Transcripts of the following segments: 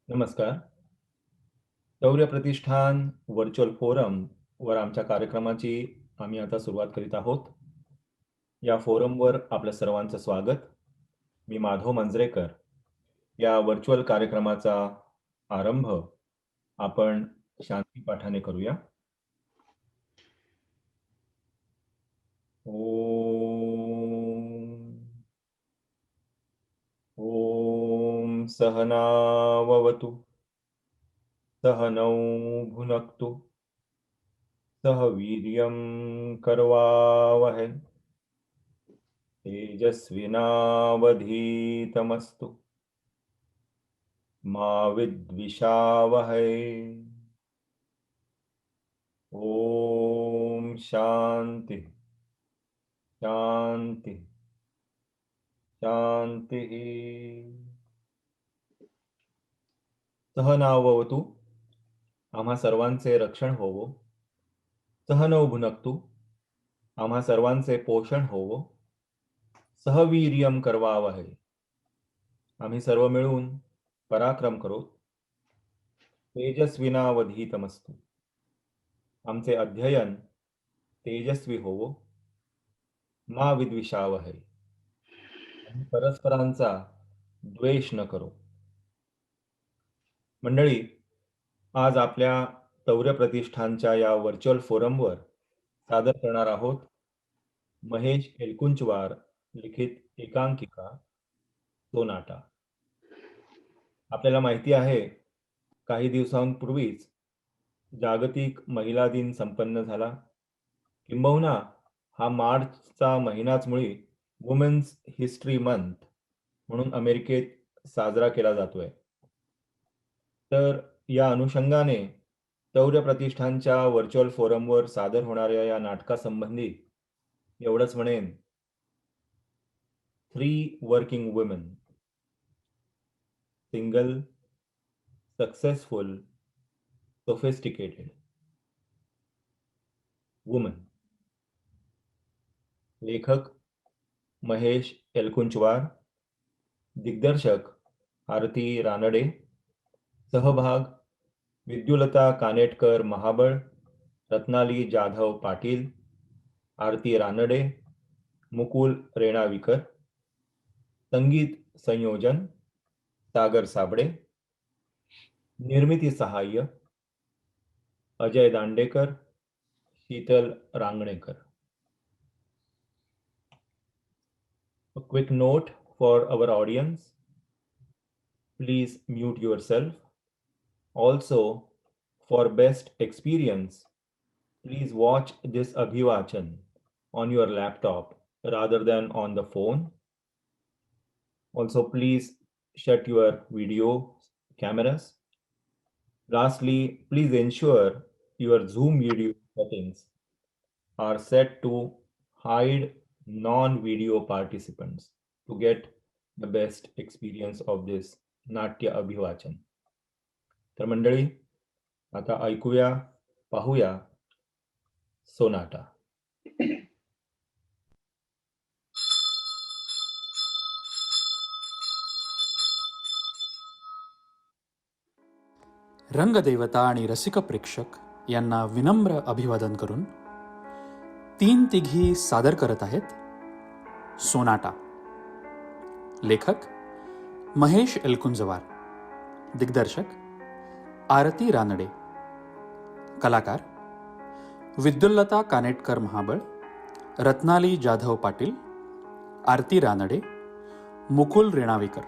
नमस्कार. शौर्य प्रतिष्ठान virtual forum वर आमच्या कार्यक्रमाची आम्ही आता सुरुवात करीत आहोत. या फोरमवर आपलं सर्वांचं स्वागत. मी माधव मंजरेकर. या व्हर्च्युअल कार्यक्रमाचा आरंभ आपण शांती पाठाने करूया. ओम ओम सहनाववतु सहनौ भुनक्तु सह वीर्यं करवावहै तेजस्विनावधीतमस्तु मा विद्विषावहै. ओम शांति शांति शांति. सहनाववतु आम्हा सर्वांचे रक्षण होवो. सहनौ भुनक्तु आम्हा सर्वांचे पोषण होवो. सहवीर्यम करवावहै आम्ही सर्व मिळून पराक्रम करो. तेजस्विनावधीतमस्तु आमचे अध्ययन तेजस्वी होवो. मा विद्विषावहै आम्ही परस्परांचा द्वेष न करो. मंडळी, आज आपल्या शौर्य प्रतिष्ठानच्या या व्हर्च्युअल फोरमवर सादर करणार आहोत महेश एलकुंचवार लिखित एकांकिका सोनाटा. आपल्याला माहिती आहे, काही दिवसांपूर्वीच जागतिक महिला दिन संपन्न झाला. किंबहुना हा मार्चचा महिनाच मुळी वुमेन्स हिस्ट्री मंथ म्हणून अमेरिकेत साजरा केला जातोय. तर या अनुषंगाने शौर्य प्रतिष्ठानच्या व्हर्च्युअल फोरमवर सादर होणाऱ्या या नाटकासंबंधी एवढंच म्हणेन. 3 working women, single, successful, sophisticated woman. लेखक महेश एलकुंचवार, दिग्दर्शक आरती रानडे, सहभाग विद्युलता कानेटकर महाबळ, रत्नाली जाधव पाटील, आरती रानडे, मुकुल रेणाविकर. संगीत संयोजन सागर साबळे. निर्मिती सहाय्य Ajay Dandekar, Sheetal Rangnekar. A quick note for our audience: please mute yourself. Also, for best experience, please watch this Abhivachan on your laptop rather than on the phone. Also, please shut your video cameras. Lastly, please ensure your Zoom video settings are set to hide non-video participants to get the best experience of this नाट्य अभिवाचन. तर मंडळी, आता ऐकूया, पाहूया Sonata. रंगदेवता आणि रसिक प्रेक्षक यांना विनम्र अभिवादन करून 3 तिघी सादर करत आहेत सोनाटा. लेखक महेश एलकुंजवार, दिग्दर्शक आरती रानडे, कलाकार विद्युल्लता कानेटकर महाबळ, रत्नाली जाधव पाटील, आरती रानडे, मुकुल रेणाविकर.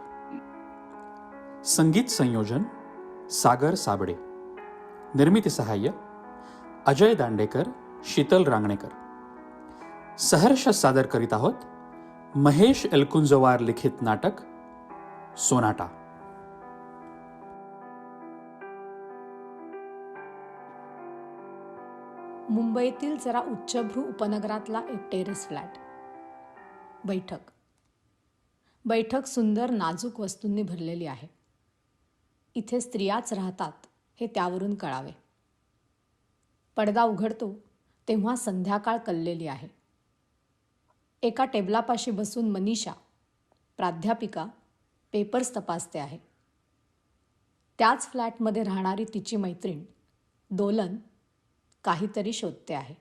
संगीत संयोजन सागर साबळे. निर्मिती सहाय्य अजय दांडेकर, शीतल रांगणेकर. सहर्ष सादर करीत आहोत महेश एलकुंजवार लिखित नाटक सोनाटा. मुंबईतील जरा उच्चभ्रू उपनगरातला एक टेरेस फ्लॅट. बैठक सुंदर नाजूक वस्तूंनी भरलेली आहे. इथे स्त्रियाच राहतात हे त्यावरून कळावे. पडदा उघडतो तेव्हा संध्याकाळ कललेली आहे. एका टेबलापाशी बसून मनीषा, प्राध्यापिका, पेपर्स तपासते आहे. त्याच फ्लॅटमध्ये राहणारी तिची मैत्रीण दोलन काहीतरी शोधते आहे.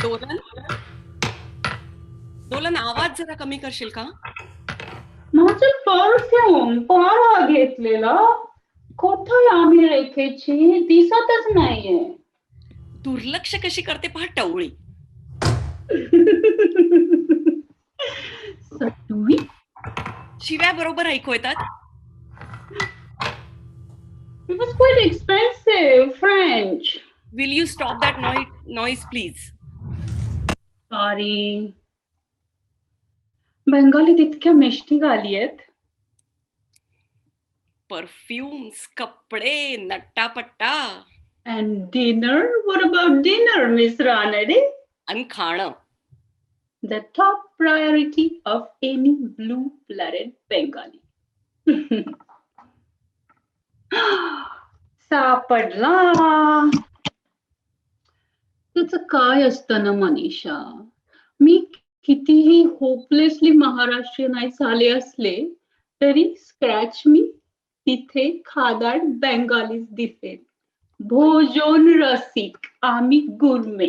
दोलन दोलन आवाज जरा कमी करशील का? माझं परफ्यूम परवा घेतलेला कुठे आम्ही रेखेची दिसतच नाहीये. दुर्लक्ष कशी करते पहा टवळी. सटवी शिव्या बरोबर ऐकू येतात. It was quite expensive, French. Will you stop that noise please? Sorry. बंगालीत इतक्या मिष्टी गाली आहेत. परफ्युम्स, कपडे, नट्टापट्टा And dinner? What about dinner, Miss Ranade? आणि खाणं. The top priority of any blue-blooded Bengali. सापडला. त्याचं काय असतं ना मनीषा, मी कितीही होपलेसली महाराष्ट्रीयन झाले असले तरी स्क्रॅच मी तिथे खादाड बेंगालीच दिसेल. भोजन रसिक आम्ही गुरमे.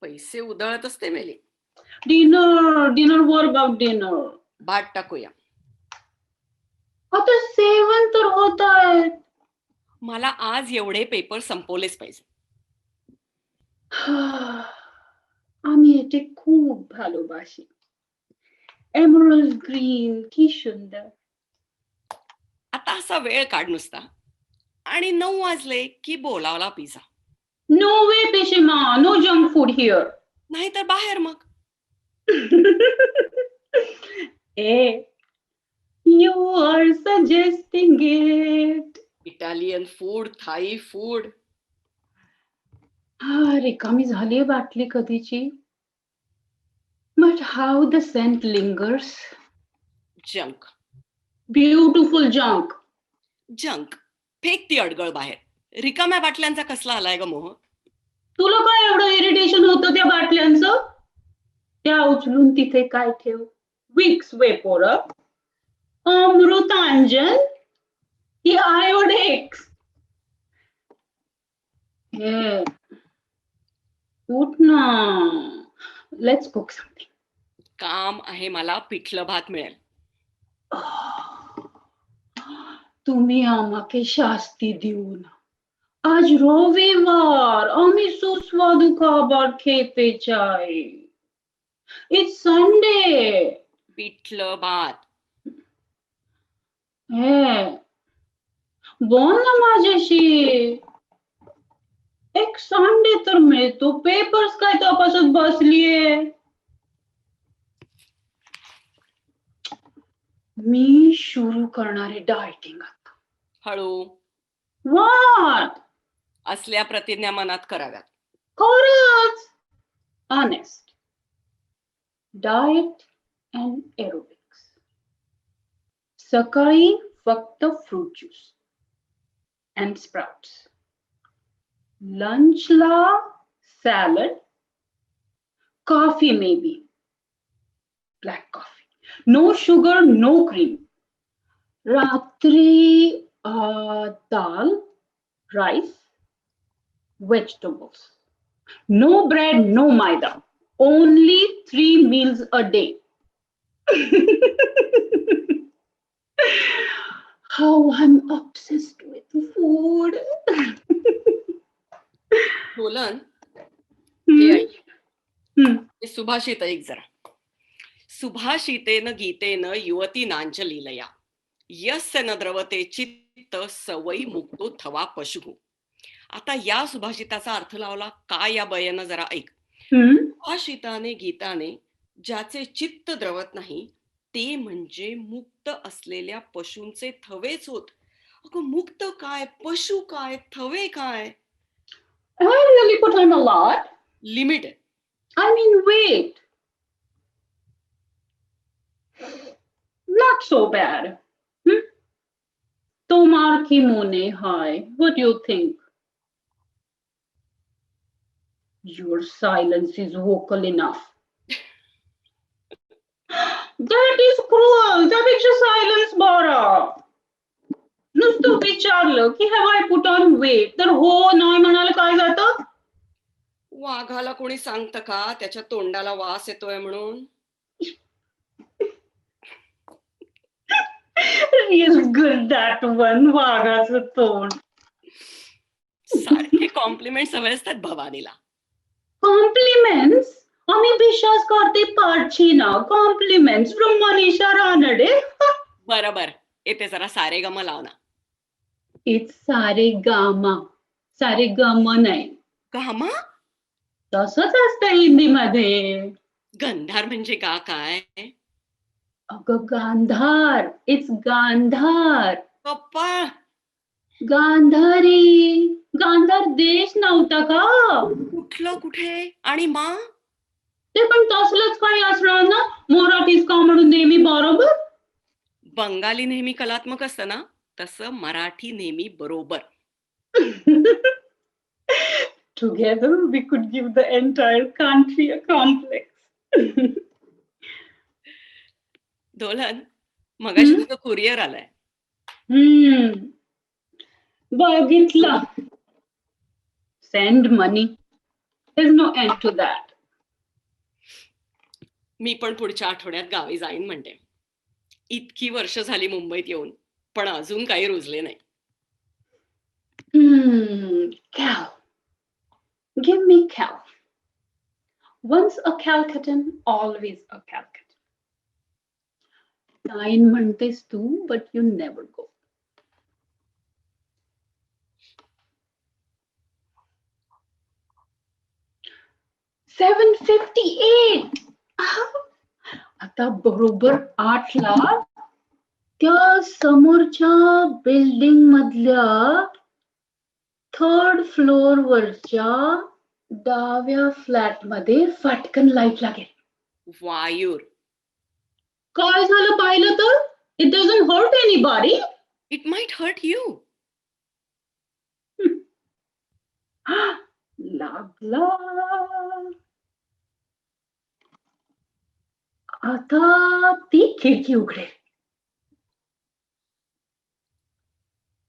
पैसे उधळत असते मेली. Dinner were about dinner. बाट टाकूया. आता 7 तर होत आहेत. मला आज एवढे पेपर संपवलेच पाहिजे. আমি এটি খুব ভালোবাসি. এমারাল্ড গ্রিন কি সুন্দর. आता असा वेळ काढ नुसता आणि 9 वाजले की बोलावला पिझ्झा. नो वे पेशिमा, नो जंक फूड हिअर. नाहीतर बाहेर मग. ए you are suggesting it. Italian food, Thai food. रिकामी झाली बाटली कधीची. But how the scent lingers. Junk beautiful junk. Junk फेक ती अडगळ बाहेर. रिकाम्या बाटल्यांचा कसला आलाय ग मोह? तुला काय एवढं इरिटेशन होतं त्या बाटल्यांचं? त्या उचलून तिथे काय ठेव. विक्स वेपोर, अमृतांजन की आयोडेक्स. हे उठ ना. Let's cook something. काम आहे मला, पिठलं भात मिळेल. तुम्ही आम्हाके शास्ती देऊ ना. आज रविवार आम्ही सुस्वादू खाবার খেতে চাই. It's Sunday. पिठलं भात. हे बोल ना माझ्याशी. एक संडे तर मिळतो. पेपर्स काय तपासत बसलीये. मी सुरू करणारे डायटिंग आता. हळू. व्हॉट? असल्या प्रतिज्ञा मनात कराव्यात. खरंच. ऑनेस्ट. Diet and aerobics. सकाळी फक्त फ्रूट ज्यूस अँड स्प्राउट्स. लंचला salad, coffee maybe, black coffee. No sugar, no cream. रात्री दाल, rice, vegetables. No bread, no maida. Only 3 meals a day. How I'm obsessed with food. दोलन Hmm. Hmm. हे सुभाषित ऐक जरा. सुभाषितेन गीतेन युवती नांचलीलया यस्य न द्रवते चित्त सवयी मुक्तो थवा पशु. आता या सुभाषिताचा अर्थ लावला काय या बयानं जरा ऐक. Hmm. सुभाषिताने गीताने ज्याचे चित्त द्रवत नाही ते म्हणजे मुक्त असलेल्या पशूंचे थवेच होत. अगं मुक्त काय, पशु काय, थवे काय? I really put on a lot. Limit आहे. I mean, wait. Not so bad. তোমার কি মনে হয়? What do you think? Your silence is vocal enough. That is cruel. त्यापेक्षा सायलन्स बरा. नुसतं विचारलं की have I put on weight तर हो नाही म्हणाल काय जातं? वाघाला कोणी सांगतं का त्याच्या तोंडाला वास येतोय म्हणून? Real good that one. वाघाचं तोंड. सारखे कॉम्प्लिमेंट्स हवे असतात भवानीला. Compliments? आम्ही विश्वास करते पारची ना. Compliments from Manisha Ranade. बरोबर, येते जरा सारे गम लाव ना. It's सारे गामा. सारे गम नाही. गामा? तसंच असतं हिंदीमध्ये. गंधार म्हणजे का काय? अगं गांधार. इट्स गांधार. पप्पा, गांधारी. गांधार देश नव्हता का? कुठलं कुठे आणि मा? ते पण तसलंच काही असणार ना. मराठीच का म्हणून नेहमी बरोबर. बंगाली नेहमी कलात्मक असतं ना, तसं मराठी नेहमी बरोबर. Together we could give the entire country a complex. दोलन, मगाशी तुझं कुरिअर आलंय. बघितलं. Send money. There's no end to that. मी पण पुढच्या आठवड्यात गावी जाईन म्हणते. इतकी वर्ष झाली मुंबईत येऊन, पण अजून काही रुजले नाही. Cow. Give me cow. Once a Calcuttan, always a Calcuttan. Nine म्हणतेस तू, but you never go. $758. आता बरोबर 8ला त्या समोरच्या बिल्डिंग मधल्या 3rd फ्लोर वरच्या डाव्या फ्लॅट मध्ये फटकन लाईट लागेल. वायूर. काय झालं पाहिलं तर? It doesn't hurt anybody. It might hurt you. लागला. आता ती खिडकी उघडेल.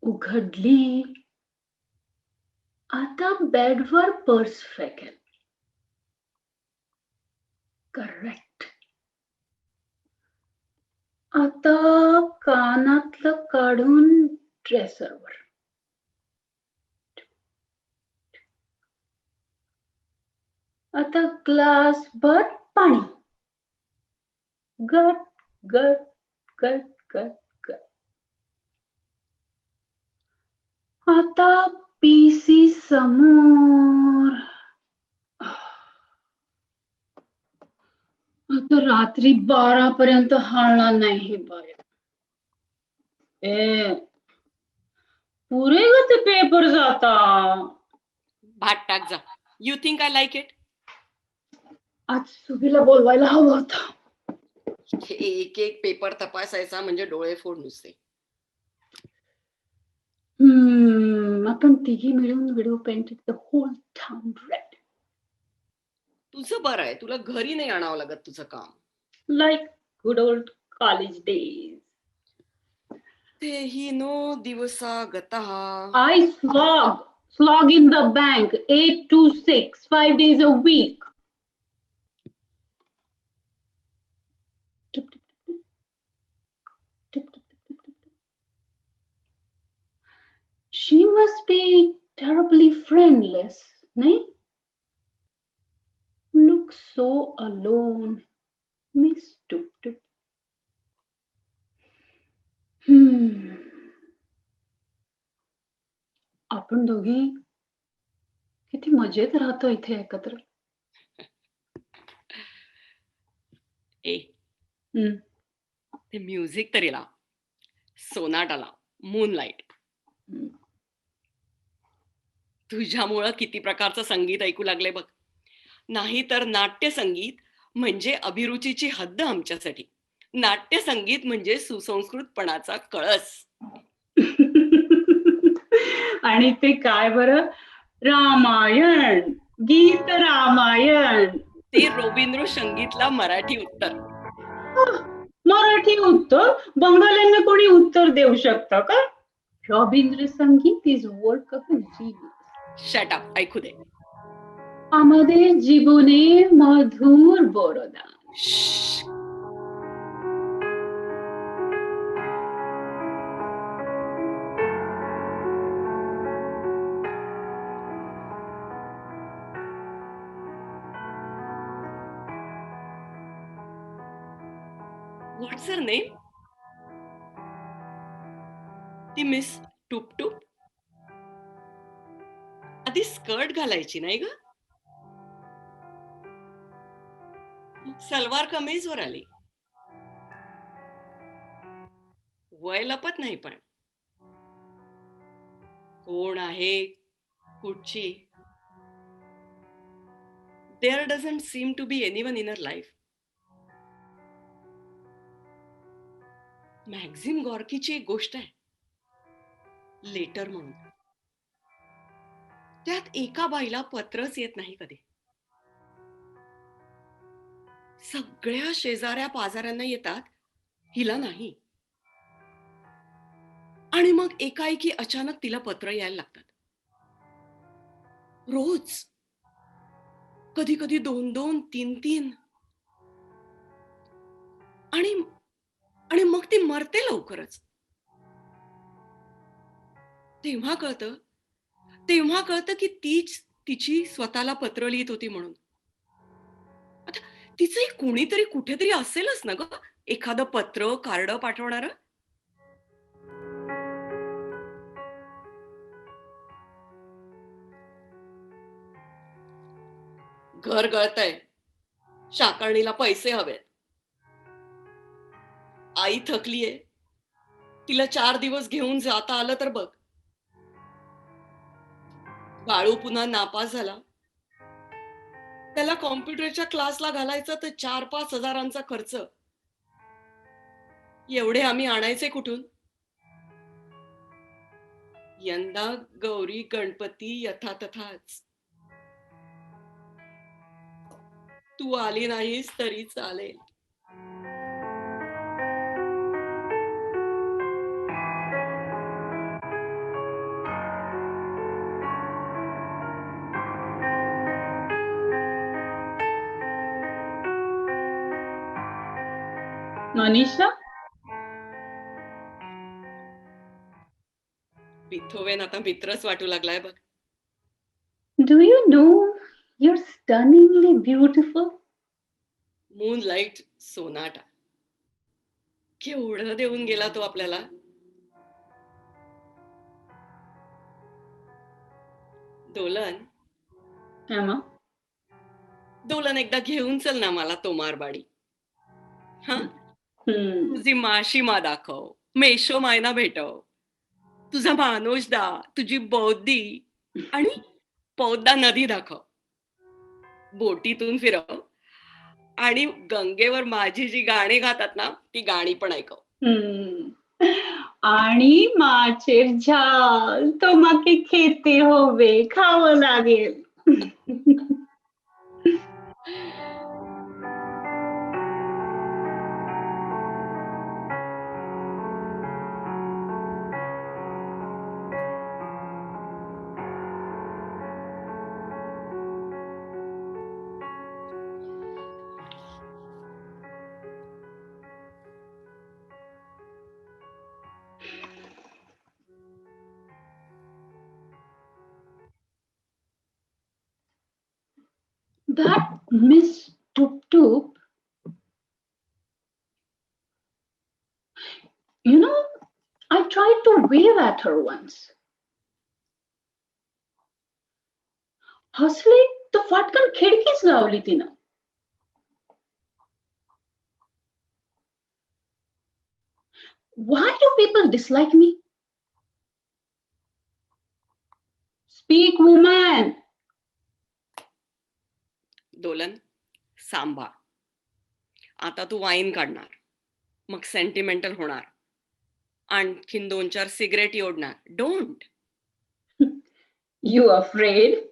उघडली. आता बेडवर पर्स फेकेल. करेक्ट. आता कानातलं काढून ड्रेसरवर. आता ग्लास भर पाणी. गट गट गट गट गट. आता पीसी समोर. आता रात्री 12 पर्यंत हालणार नाही बाया. पुरे ग ते पेपर जाता. भात टाक जा. You think I like it? आज सुभीला बोलवायला हवं होतं. एक एक पेपर तपासायचा म्हणजे डोळे फोड नुसते. आपण तिघी मिळून video painted the whole town red. तुझं बरं आहे, तुला घरी नाही आणावं लागत तुझं काम. Like good old college days. तेही नो दिवसा गतः. I slog in the bank 8 to 6, 5 days a week. She must be terribly friendless, nahi? Looks so alone. Miss Tuk Tuk. आपण दोघी किती मजेत राहतो इथे एकत्र. ए, ते म्युझिक तरी लाव. सोनाटा लाव. मूनलाईट. तुझ्यामुळं किती प्रकारचं संगीत ऐकू लागले बघ. नाही तर नाट्य संगीत म्हणजे अभिरुचीची हद्द आमच्यासाठी. नाट्य संगीत म्हणजे सुसंस्कृतपणाचा कळस. आणि ते काय बरं, रामायण, गीत रामायण. ते रवींद्र संगीतला मराठी उत्तर. मराठी उत्तर बंगाल्यांना कोणी उत्तर देऊ शकतं का? रवींद्र संगीत is work of genius. Shut up, ऐकू दे. আমাদের জীবনে মধুর বরদান. श्श्श. व्हॉट्स हर नेम? ती मिस टुपटुप. आधी स्कर्ट घालायची नाही ग, सलवार कमीजवर आली. वय लपत नाही पण. कोण आहे, कुठची? There doesn't seem to be anyone in her life. Maxim गॉर्कीची एक गोष्ट आहे, लेटर म्हणून. त्यात एका बाईला पत्रच येत नाही कधी. सगळ्या शेजाऱ्या पाजाऱ्यांना येतात, हिला नाही. आणि मग एकाएकी अचानक तिला पत्र यायला लागतात. रोज, कधी कधी 2-2, 3-3. आणि आणि मग ती मरते लवकरच. तेव्हा कळतं की तीच तिची स्वतःला पत्र लिहित होती म्हणून. आता तिचंही कोणीतरी कुठेतरी असेलच ना ग, एखादं पत्र कार्ड पाठवणार. घर गळतंय, शाकारणीला पैसे हवेत, आई थकलीये, तिला 4 दिवस घेऊन जाता आलं तर बघ. बाळू पुन्हा नापास झाला, त्याला कॉम्प्युटरच्या क्लासला घालायचं तर 4-5 हजारांचा खर्च. एवढे आम्ही आणायचे कुठून? यंदा गौरी गणपती यथातथाच. तू आली नाहीस तरी चालेल. मनीषा, बिथोवेन आता मित्रच वाटू लागलाय बघ. do you know you're stunningly beautiful? Moonlight Sonata. केवढं देऊन गेला तो आपल्याला. दोलन, Emma? दोलन एकदा घेऊन चल ना मला तो मारबाडी. हा, तुझी माशिमा दाखव, मेशो मायना भेटव, तुझा मानोजदा, तुझी बौद्धी आणि पौद्दा नदी दाखव, बोटीतून फिरव आणि गंगेवर माझी जी गाणी गातात ना ती गाणी पण ऐकव. आणि माचेर झाल তোমাকে খেতে হবে, খাওয়া लागेल. That Miss Tup Tup, you know, I tried to wave at her once. हसले तर फाटकन खिडकीच लावली तिनं. Why do people dislike me? Speak, woman. दोलन, सांभाळ. आता तू वाईन काढणार, मग सेंटिमेंटल होणार, आणखीन 2-4 सिगरेट ओढणार. Don't. You afraid?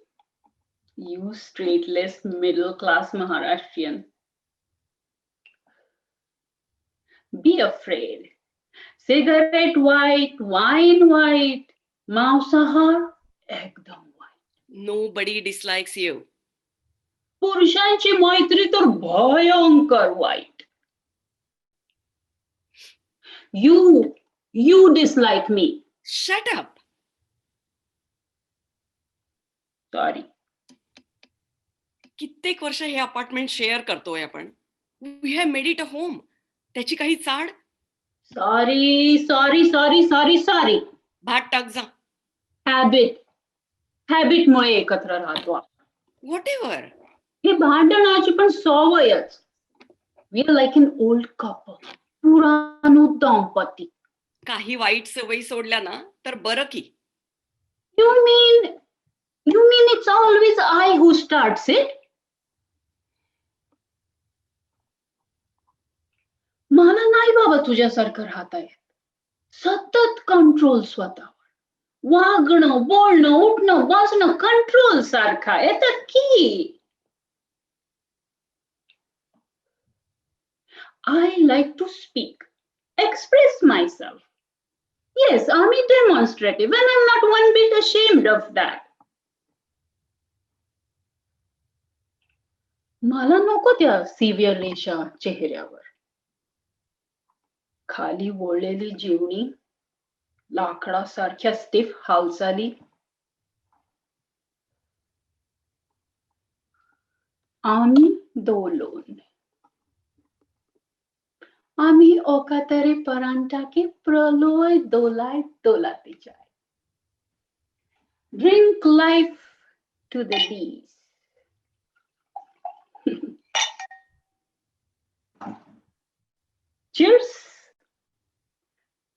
You straightless middle class Maharashtrian. Be afraid. Cigarette white, wine white, मांसाहार एकदम white. Nobody dislikes you. पुरुषांची मैत्री तर भयंकर white. You dislike me. Shut up. Sorry. कित्येक वर्ष हे अपार्टमेंट शेअर करतोय आपण. We have made it a home. त्याची काही चाड? Sorry. भात टाक जा. Habit मुळे एकत्र राहतो. What ever. हे भांडणाची पण सवयच. We are like an old couple. पुराणू दंपती. काही वाईट सवयी सोडल्या ना तर बरं की. You mean it's always I who starts it? मला नाही बाबा तुझ्यासारखं राहता येत. सतत कंट्रोल स्वतःवर. वागणं, बोलणं, उठणं, बसणं कंट्रोल सारखा येतात की. I like to speak, express myself. Yes, I'm demonstrative and I'm not one bit ashamed of that. मला नको त्या सिव्हिअर रेषा चेहऱ्यावर. खाली वळलेली जीवनी, लाकडासारख्या स्टिफ हालचाली. आम्ही दोलोन. आम्ही ओकातरे परांटाके प्रलय दोलाते जाय. Drink life to the bees. Cheers.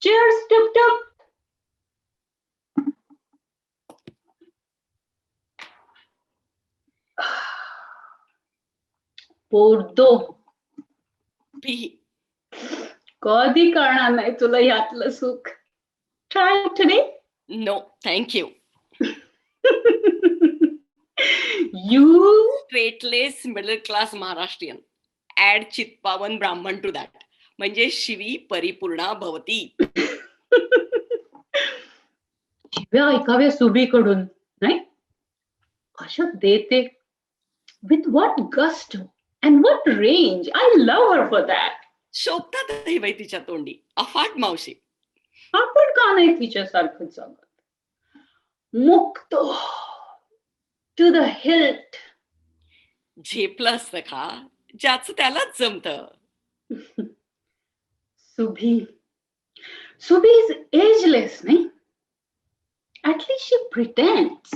Cheers, tup tup. पोरदो. पी. कधी कळणार नाही तुला यातलं सुख. Try it today. No thank you. You straitlaced middle class Maharashtrian. Add Chitpavan Brahmin to that. म्हणजे शिवी परिपूर्णा भवती. शिव्या ऐकाव्या सुबीकडून नाही. कशा देते. With what gusto and what range. I love her for that. शोभतात हे बाई तिच्या तोंडी. अफाट मावशी. आपण का नाही तिच्यासारखं जगत. मुक्त टू द हिल्ट. झेपलं असतं का ज्याचं त्यालाच जमत. Subhi is ageless, nahi? At least she pretends.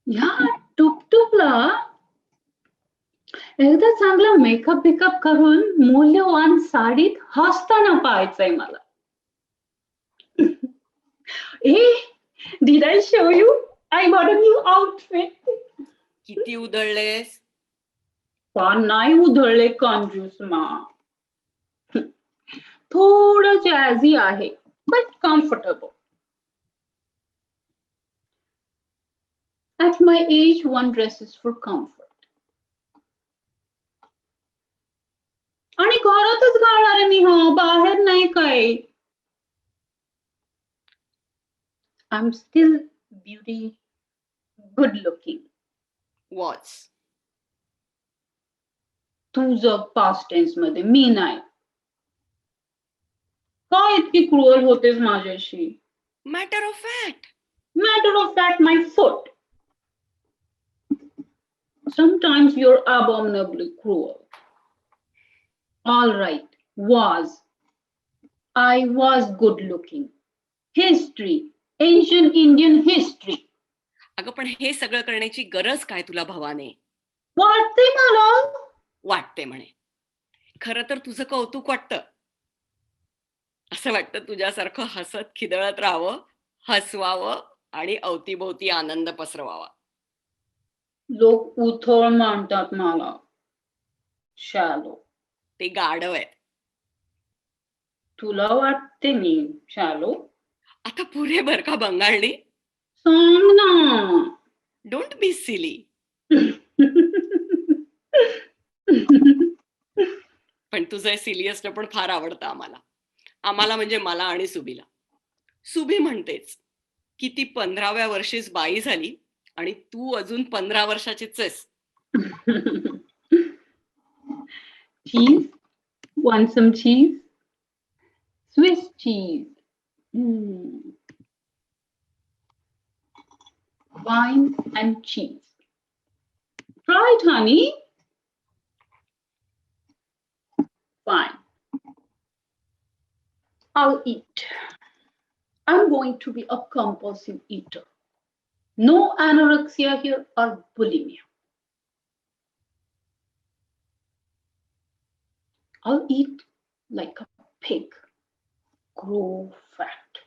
या टुकटुकला एकदा चांगला मेकअप करून मूल्यवान साडीत हसताना पाहायचंय मला. Did I show you? I got a new outfit. किती उधळलेस. पण नाही उधळले कंजूस मा. थोडं जॅझी आहे but comfortable. At my age, one dresses for comfort. आणि घरातच घालणार आहे मी. बाहेर नाही काय. I'm still good looking. Watch. तू जग पास्ट टेन्स मध्ये, मी नाही. काय इतकी क्रूअल होतेस माझ्याशी. Matter of fact. Matter of fact, my foot. Sometimes you're abominably cruel. All right, I was good looking. History, ancient Indian history. अगं पण हे सगळं करण्याची गरज काय तुला भावाने. वाटते मला. वाटते म्हणे. खरं तर तुझं कौतुक वाटतं. असं वाटतं तुझ्यासारखं हसत खिदळत राहावं, हसवावं आणि अवतीभोवती आनंद पसरवावा. लोक उथळ मानतात मला. शॅलो. ते गाढव आहेत. तुला वाटते मी शालो? आता पुरे बर का बंगाळनी. सांग ना. Don't be silly. पण तुझं सिली असणं पण फार आवडतं आम्हाला म्हणजे मला आणि सुबीला. सुबी म्हणतेच की ती 15व्या वर्षीच बाई झाली आणि तू अजून 15 वर्षाचीच आहेस. Cheese? Want some cheese? Swiss cheese. Mm. Wine and cheese. Try it, honey. Fine. I'll eat. I'm going to be a compulsive eater. No anorexia here or bulimia. I'll eat like a pig. Grow fat.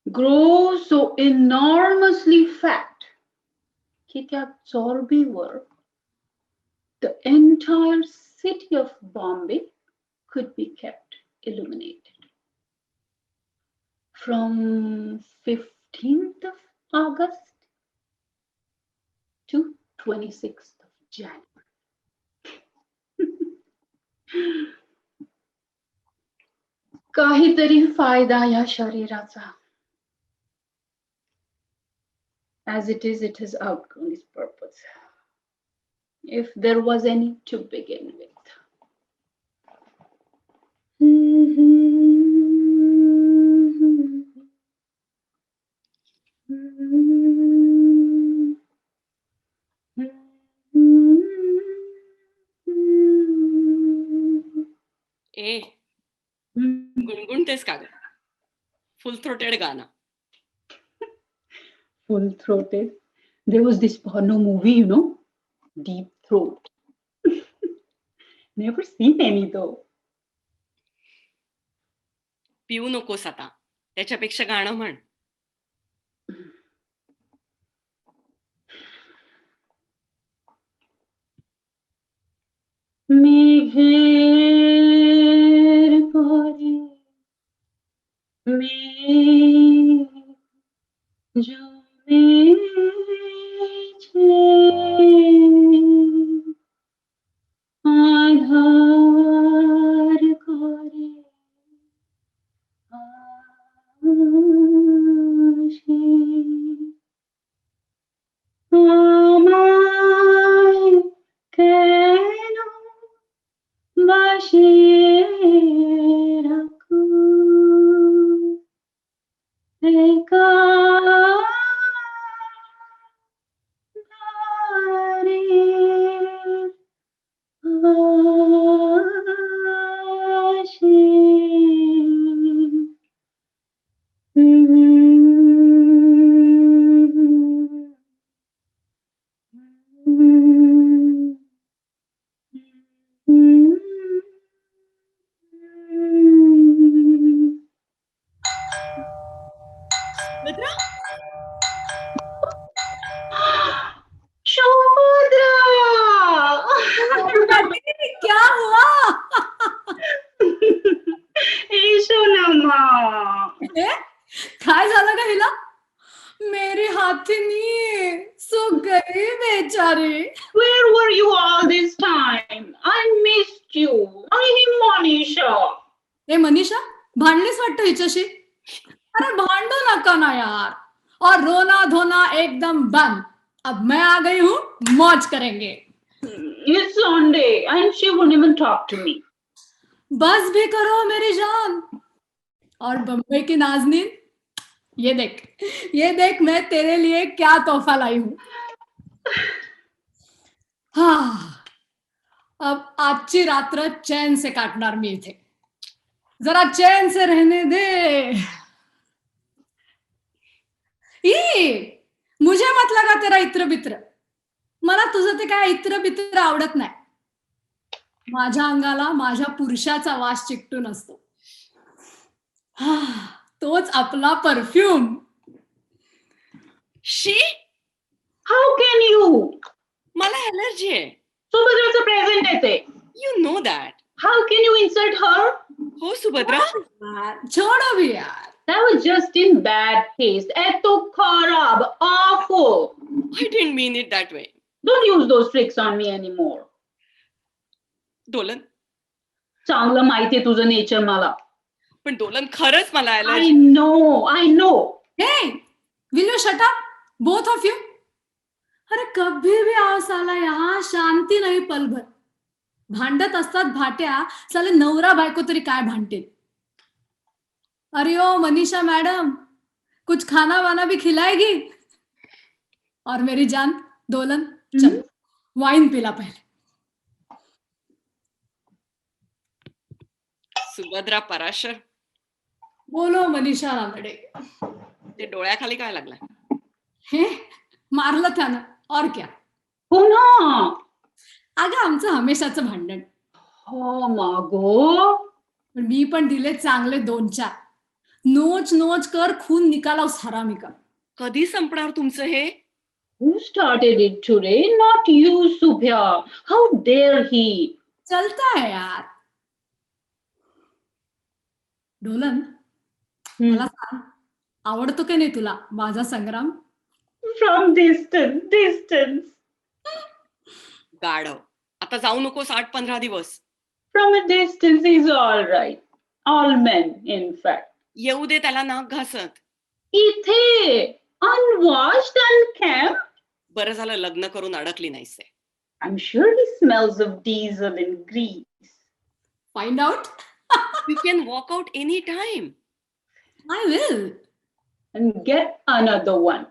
Grow so enormously fat की त्या चरबीवर the entire city of Bombay could be kept illuminated. From 15th of August to 26th of January. काहीतरी फायदा या शरीराचा. As it is, it has outgrown its purpose. If there was any to begin with. ए गुणगुणतेस का ग? फुल throated गाणं. Full throated. There was this porno movie, you know, Deep Throat. Never seen any though. पिऊ नकोस आता, त्याच्यापेक्षा गाणं म्हण. মেঘের পরে মেঘ জমেছে আধার করে আসে আমায় কেন বাসিয়ে রাখো একা দ্বারের পাশে। सुभद्रा, सुभद्रा क्या हुआ? सोनामा ए, काय झालं का हिला? मेरी हाथीनी सुख गई बेचारी. where were you all this time? I missed you. I need Monisha. ए मनीषा, भांडलीस वाटतं हिच्याशी? अरे भांडो नका ना यार. और रोना धोना एकदम बंद. अब मैं आ गई हूँ, मौज करेंगे. It's Sunday and she won't even talk to me. बस भी करो मेरी जान. और बम्बई की नाज़नीन, ये देख मैं तेरे लिए क्या तोहफा लाई हूँ. हाँ, अब आजची रात्र चैन से काटणार मी इथे. जरा चैन से रहने दे. मुझे मत लगा तेरा इत्र बित्र. मला तुझं ते काय इत्र बित्र आवडत नाही. माझ्या अंगाला माझ्या पुरुषाचा वास चिकटून असतो. तोच आपला perfume. She, How can you? मला एलर्जी आहे. सुभद्राचं प्रेझेंट येते. You know that. How can you insult her? हो सुभद्रा, यार, छोड़ो भी यार. That was just in bad taste. Eto kharab, awful. I didn't mean it that way. Don't use those tricks on me anymore. दोलन, चांगलं माहितीये तुझं नेचर मला. पण दोलन खरंच मला I allergy. know. Hey, will you shut up? Both of you? अरे कभी भी आओ साला यहाँ शांती नाही पल भर. भांडत असतात भाट्या, साले नवरा बायको तरी काय भांडतील. अरे ओ मनीषा मैडम, कुछ खाना वाना भी खिलाएगी? और मेरी जान दोलन, चल वाइन पिला पहले. सुभद्रा पराशर, बोलो मनीषा रानडे. ते डोळ्याखाली काय लागलाय? हे मारलं त्यानं और क्या. पुन्हा. अगं आमचं हमेशाचं भांडण. हो मागो. पण मी पण दिले चांगले 2-4. नोच नोच कर खून निकालास हरामी का. कधी संपणार तुमचं हे? Who started it today? Not you, Subhya. How dare he? चलता है यार. डोलन, मला सांग, आवडतो की नाही तुला माझा संग्राम? From distance. गाढव, आता जाऊ नकोस 8-15 दिवस. From a distance is all right. All men, in fact. येऊ दे त्याला नाक घासत. इथे unwashed, unkempt. बरं झालं लग्न करून अडकली नाहीस ते. I'm sure he smells of diesel and grease. Find out. You can walk out any time. I will. And get another one.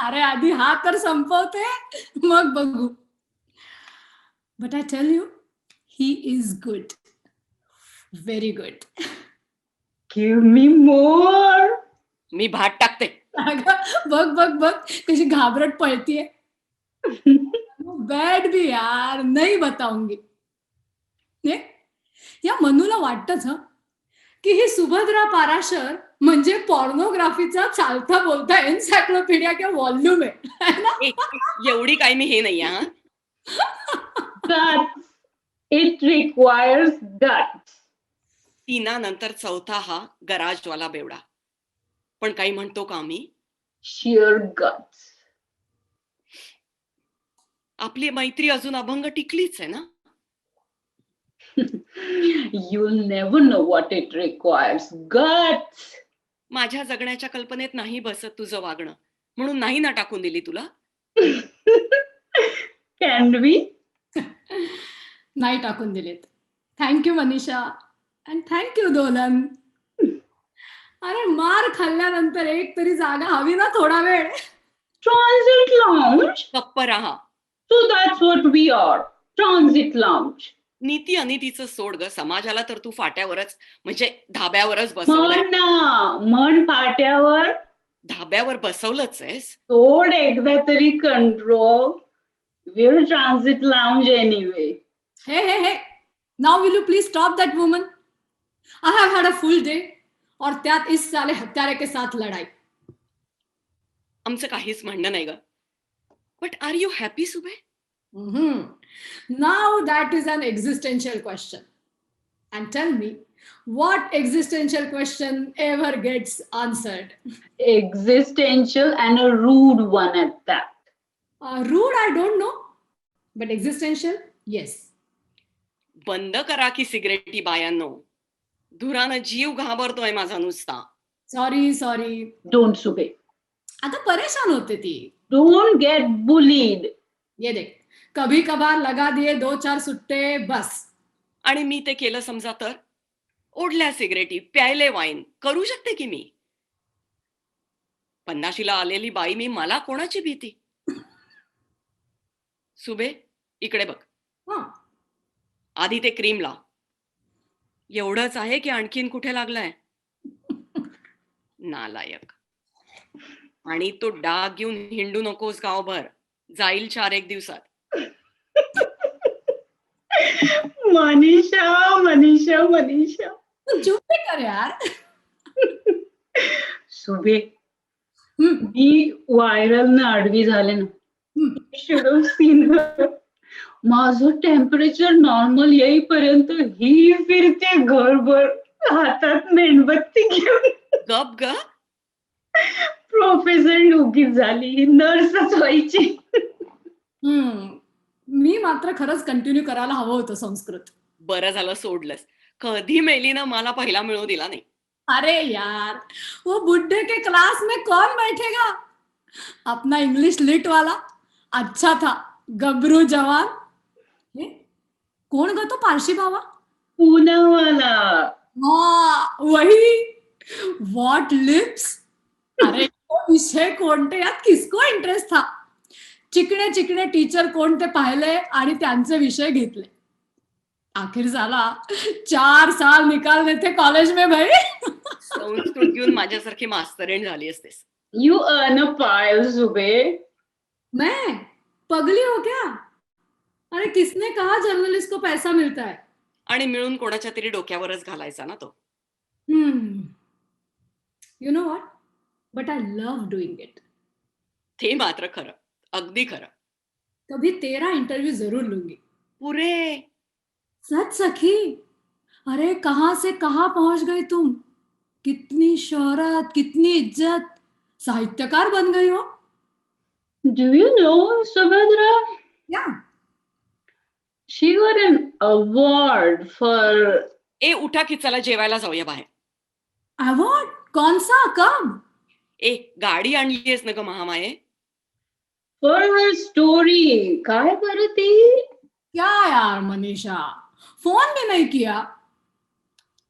अरे आधी हा तर संपवते मग बघू. But I tell you, he is good. Very good. Give me more. मी भात टाकते. अगं, बघ बघ बघ कशी घाबरट पळतीये. बॅड भी यार, नाही बताऊंगी. ने? या मनूला वाटतच की ही सुभद्रा पाराशर म्हणजे पॉर्नोग्राफीचा चालता बोलता एन्सायक्लोपीडिया किंवा व्हॉल्यूम आहे है ना? एवढी काय मी हे नाही हा. Guts. It requires guts. नंतर चौथा हा गराजवाला बेवडा. पण काही म्हणतो का मी? Sheer guts. आपली मैत्री अजून अभंग टिकलीच आहे ना? You'll never know what it requires. Guts. माझ्या जगण्याच्या कल्पनेत नाही बसत तुझं वागणं, म्हणून नाही ना टाकून दिली तुला. Can we? नाही टाकून दिलेत. थँक्यू मनीषा अँड थँक्यू दोलन. अरे मार खाल्ल्यानंतर एक तरी जागा हवी ना थोडा वेळ. Transit lounge? गप्प राहा. So that's what we are. Transit lounge. नीती अनितीचं सोड ग. समाजाला तर तू फाट्यावरच म्हणजे धाब्यावरच बसवलंय. म्हण ना, म्हण पाट्यावर. धाब्यावर बसवलंच आहेस. सोड एकदा तरी control. We're transit lounge anyway. हे now will you please stop that woman. I have had a full day और त्यात इस साले हत्यारे के साथ लड़ाई. आमचं काहीच म्हणणं नाही ग. बट आर यू हॅपी सुबे? Now that is an existential question. And tell me, what existential question ever gets answered? Existential and a rude one at that. Rude, I don't know. But existential, yes. बंद करा की सिगरेटी बायांनो. धुरानं जीव घाबरतोय माझा नुसता. Sorry. Don't Subhe. आता परेशान होते ती. Don't get bullied. ये देख, कभी कभार लगा दिए 2-4 सुट्टे बस. आणि मी ते केलं समजा तर? ओढल्या सिगरेटी, प्यायले वाईन, करू शकते की मी. 50शीला आलेली बाई मी, मला कोणाची भीती? सुबे इकडे बघ. हं. आधी ते क्रीम लाव. एवढंच आहे की आणखीन कुठे लागलाय? नालायक. आणि तो डाग घेऊन हिंडू नकोस गावभर. जाईल 4-1 दिवसात. मनीषा. तू चुप ही कर यार. सुबे, हम्म. मी व्हायरल ना आडवी झाले ना. Should have seen her माझं टेम्परेचर नॉर्मल येईपर्यंत ही फिरते घरभर हातात मेणबत्ती घेऊन. गप ग. प्रोफेसर उगीच झाली, ही नर्सच व्हायची. मी मात्र खरंच कंटिन्यू करायला हवं होतं संस्कृत. बरं झालं सोडलंस. कधी मेलीनं मला पहिला मिळू दिला नाही. अरे यार, वो बुड्ढे के क्लास में कौन बैठेगा? अपना इंग्लिश लिट वाला अच्छा था, गबरू जवान. हे, कोण ग तो पारशी बाबा? पुनावाला. हाँ, वही. What lips. अरे तो विषय कोणते, यात किसको इंटरेस्ट था? चिकणे चिकणे टीचर कोणते पाहिले आणि त्यांचे विषय घेतले. आखिर साला 4 साल निकालने थे कॉलेज में भाई. संस्कृत घेऊन माझ्यासारखी मास्तरीण झाली असतेस. यू अर्न अ पायल जुबे. मैं पगली हो क्या? अरे किसने कहा जर्नलिस्ट को पैसा मिलता है? आणि मिळून कोणाच्या तरी डोक्यावरच घालायचा ना तो. You know what, but I love doing it. ते मात्र खरं, अगदी खरं. कभी तेरा इंटरव्यू जरूर लूंगी. पुरे. सच सखी. अरे कहाँ से कहाँ पहुंच गई तुम. कितनी शोहरत, कितनी इज्जत, साहित्यकार बन गई हो. Do you know Subhadra? या She got an award for ए उठा की चला जेवायला जाऊया बाहेर. अवॉर्ड. कौन सा, कब? ए गाडी आणलीयस ना ग महामाये. her story. काय बरं ती? क्या यार मनीषा, फोन भी नहीं किया.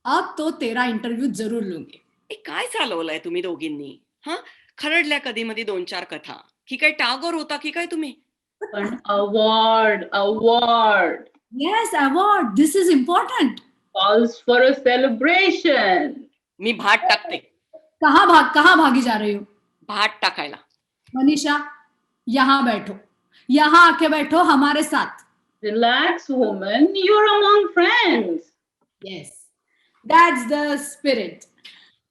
अब तो तेरा इंटरव्यू जरूर लूंगी. ए काय चालवलंय तुम्ही दोघींनी? हा, खरडल्या कधी मध्ये 2-4 कथा की काय टागोर होता की काय तुम्ही? पण award Yes, award. This is important. calls for a celebration. मी भात टाकते. कहाँ भागी जा रही हो? भात टाकायला. मनीषा, यहाँ बैठो, यहाँ आके बैठो हमारे साथ. Relax, woman. You're among friends. Yes, that's the spirit.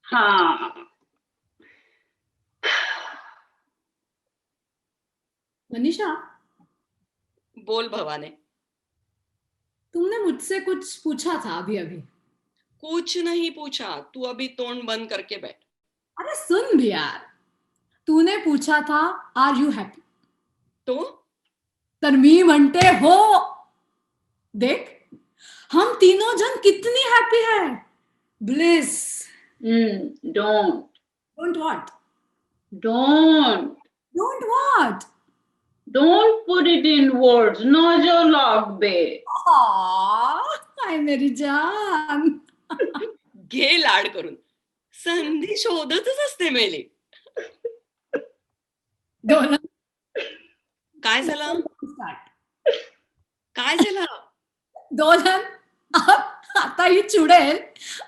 Ha. Manisha, बोल भवाने. तुमने मुझसे कुछ पूछा था अभी अभी. कुछ नहीं पूछा, तू अभी तोंड बंद करके बैठ. अरे सुन भी यार, तूने पूछा था आर यू हैप्पी. तो तर मी म्हणते हो. देख, हम तीनों जन कितनी हैप्पी है. Bliss. Don't. Don't what. Don't. Don't what. Don't put it in words. Naja lagbe. हाय मेरी जान. घे लाड करून. संधी शोधतच असते मेली. दोन काय झालं? काय झालं? दोलन. अब आता ही चुडेल,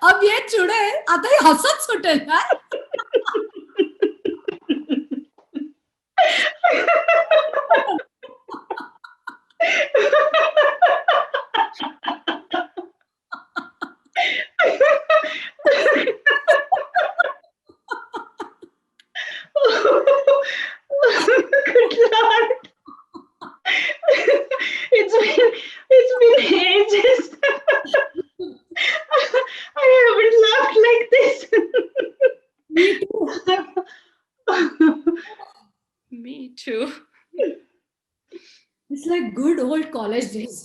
अब ये चुडेल, आता ही हसत सुटेल यार. Good Lord. It's been ages. I haven't laughed like this. Me too. It's like good old college days.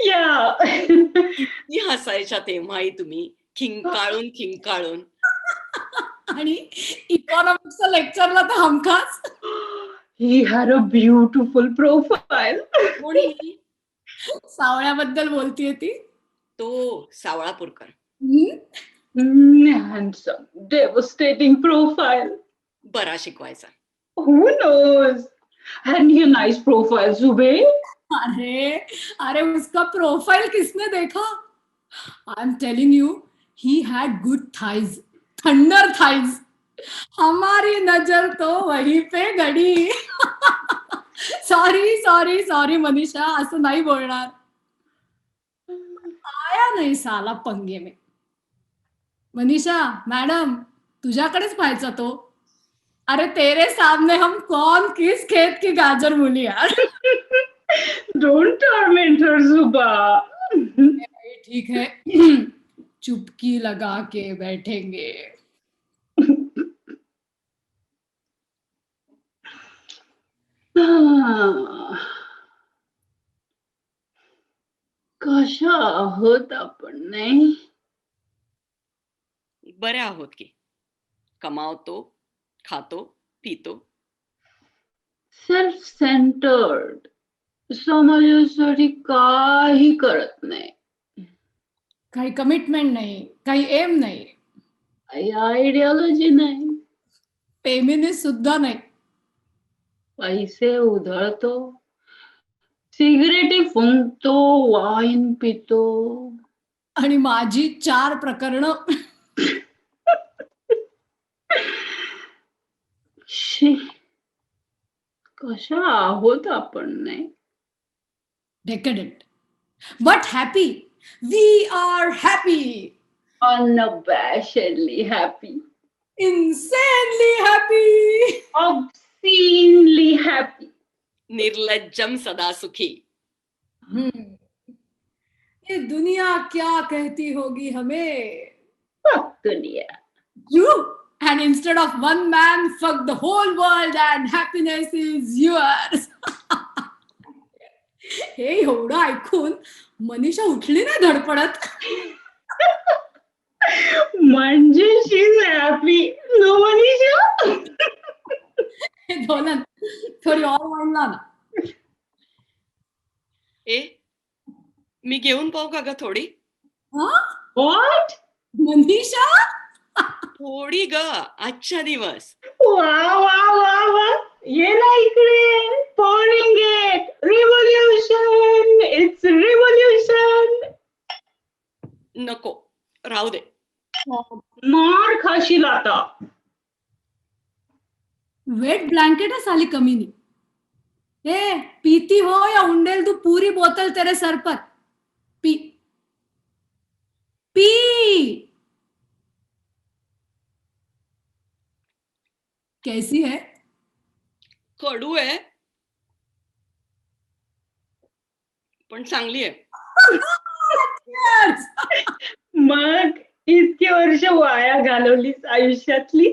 Yeah. किती हसायच्या तेव्हाही तुम्ही खिंकाळून. आणि इकॉनॉमिक्सच्या लेक्चरला तर हमखास. He had a beautiful profile. कोणी? सावळ्याबद्दल बोलतीये ती. तो सावळापूरकर. Handsome, devastating profile. बरा शिकवायचा. Who knows? Hadn't he a nice profile, Zube? अरे उसका प्रोफाइल किसने देखा. I am telling you, he had good thighs, thunder thighs. हमारी नजर तो वहीं पे गड़ी. सॉरी मनीषा, असं नाही बोलणार. आया नाही साला पंगे में. मनीषा मैडम, तुझ्याकडेच पाहायचा तो. अरे तेरे सामने हम कौन किस खेत की गाजर मूली यार. don't torment her, Subha. ठीक है चुपकी लगा के बैठेंगे. कशा आहोत आपण नाही? बरे आहोत की. कमावतो, खातो, पितो. सेल्फ सेंटर्ड, समाजासाठी काही करत नाही. काही कमिटमेंट नाही, काही एम नाही, काही आयडियोलॉजी नाही. फेमिनिस्ट सुद्धा नाही. पैसे उधळतो, सिगरेटी फुंकतो, वाईन पितो. आणि माझी 4 प्रकरणं. शी, कशा आहोत आपण नाही? Decadent. But happy. We are happy. Unabashedly happy, Insanely happy. obscenely happy. निर्लज्जम सदा सुखी. ये दुनिया क्या कहती होगी हमें? Fuck दुनिया. You. And instead of one man, fuck the whole world and happiness is yours. हे एवढं ऐकून मनीषा उठली नाही धडपडत. म्हणजे शी इज हॅपी. नो मनीषा. हे दोलन थोडी और वाढला ना. ए, मी घेऊन पाहू का ग थोडी? हा? व्हॉट? मनीषा थोडी ग, आजच्या दिवस. वा वा वा वा. ये ना इकडे. Pouring it. Revolution. It's revolution. नको, राहू दे. मार खाशील आता. वेट ब्लैंकेट है साली कमीनी. ए पीती हो या उंडेल तू पूरी बोतल तेरे सर पर. P P. कैसी है? कडू आहे पण चांगली आहे. Yes! मग इतके वर्ष वाया घालवलीस आयुष्यातली.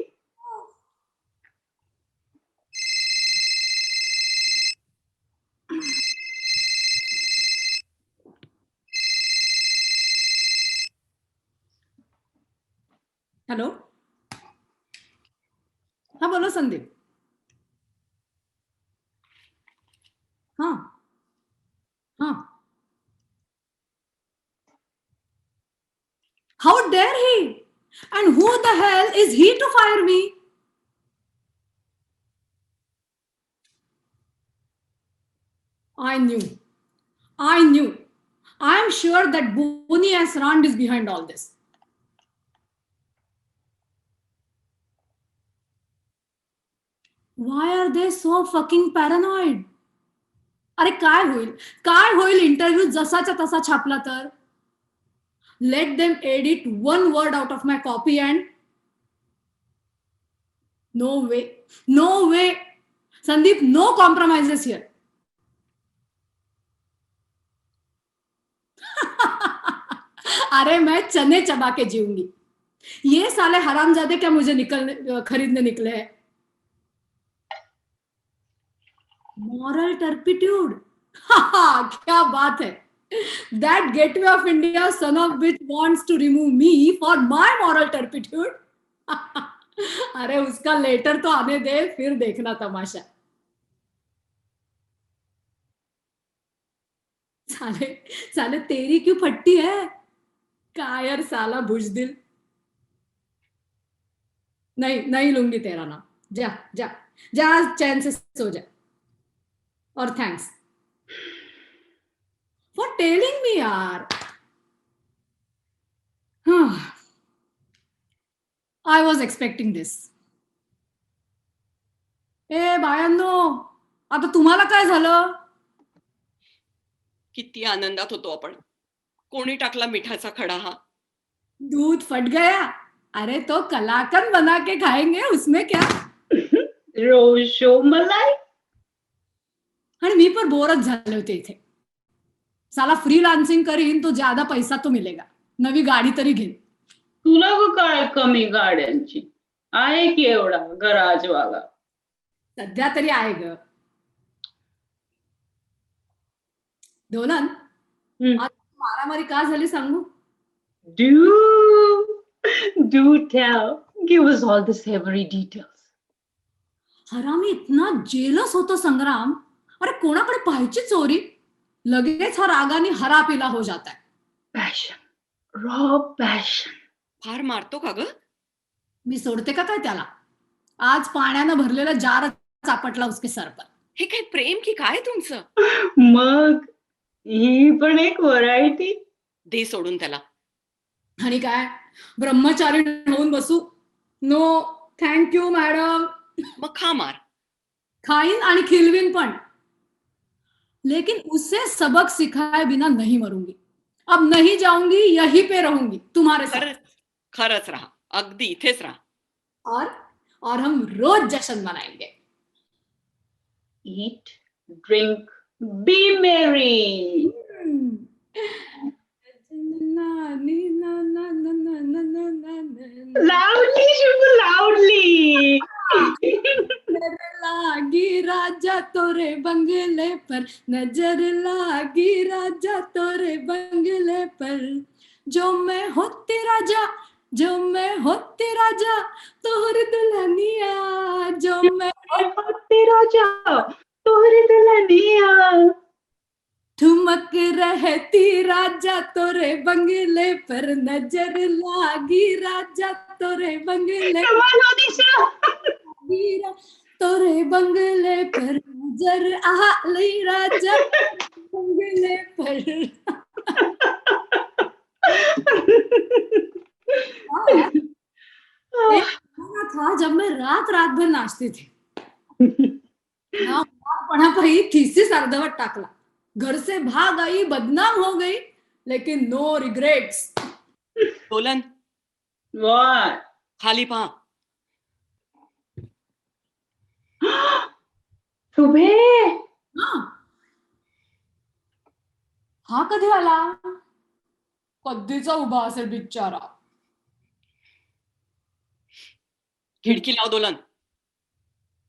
हेलो. हाँ बोलो संदीप. हाँ हाँ. How dare he? And who the hell is he to fire me? I knew. I am sure that Boni Asrand is behind all this. Why are they so fucking paranoid? अरे काय होईल interview जसाच्या तसा छापला तर. Let them edit one word out of my copy and no way. Sandeep, no compromises here. अरे मैं चने चबा के जीऊंगी. ये साले हरामजादे क्या मुझे खरीदने निकले हैं. Moral turpitude. क्या बात है. That gateway of India son of bitch wants to remove me for my moral turpitude. अरे उसका लेटर तो आने दे, फिर देखना तमाशा. साले तेरी क्यों फट्टी है? कायर साला बुजदिल. नहीं लूंगी तेरा नाम. जा चैन से सो जा. और थैंक्स for telling me यार. I was expecting this. ए बायांनो, आता तुम्हाला काय झालं? किती आनंदात होतो आपण. कोणी टाकला मिठाचा खडा हा? दूध फट गया. अरे तो कलाकंद बना के खाएंगे, उसमें क्या. रोशो मलाई. आणि मी पण बोरच झाले होते इथे. साला फ्रीलान्सिंग करीन तो ज्यादा पैसा तो मिलेगा, नवी गाडी तरी घेईन. तुला ग काय कमी गाड्यांची आहे की एवढा गराजवाला. सध्या तरी आहे ग. दोलन, हम्म. आज मारामारी का झाली सांगू? Do tell. Give us all the savory details. हरामी इतना जेलस होतो संग्राम. अरे कोणाकडे पाहायची चोरी, लगेच हा रागाने हरापीला हो जाता है. Passion. Raw passion. फार मारतो का ग? मी सोडते का काय त्याला? आज पाण्यानं भरलेला जार चापटला उसके सर पर. हे काय प्रेम की काय तुमचं? मग ही पण एक व्हरायटी. दे सोडून त्याला. आणि काय ब्रह्मचारी होऊन बसू? No thank you madam. मग खा मार. खाइन आणि खिलविन पण, लेकिन उससे सबक सिखाए बिना नहीं मरूंगी. अब नहीं जाऊंगी, यहीं पे रहूंगी तुम्हारे साथ. खरंच राहा, अगदी इथेच राहा. और हम रोज जश्न मनाएंगे. Eat, drink, be merry. Loudly, Shubhu, loudly. लागी राजा तोरे बंगले पर, नजर लागी राजा तोरे बंगले पर. जो मैं होती राजा, जो मैं होती राजा, तोहर दुल्हनिया. जो मैं होती राजा, तोहरी दुल्हनिया. ठुमक रहती राजा तोरे बंगले पर, नजर लागी राजा तोरे बंगले कमाल हो दिशा. पर, तोरे बंगले पर नजर आली राजा बंगले पर. एक जमाना था जब मैं रात रात भर नाचती थी. पर ही थीसिस अर्धवट टाकला. घर से भाग आई, बदनाम हो गई, लेकिन नो रिग्रेट्स. दोलन, What? खाली पहा. शुभे, हा कधी आला? कधीचा उभा असेल बिचारा. खिडकी लाव दोलन.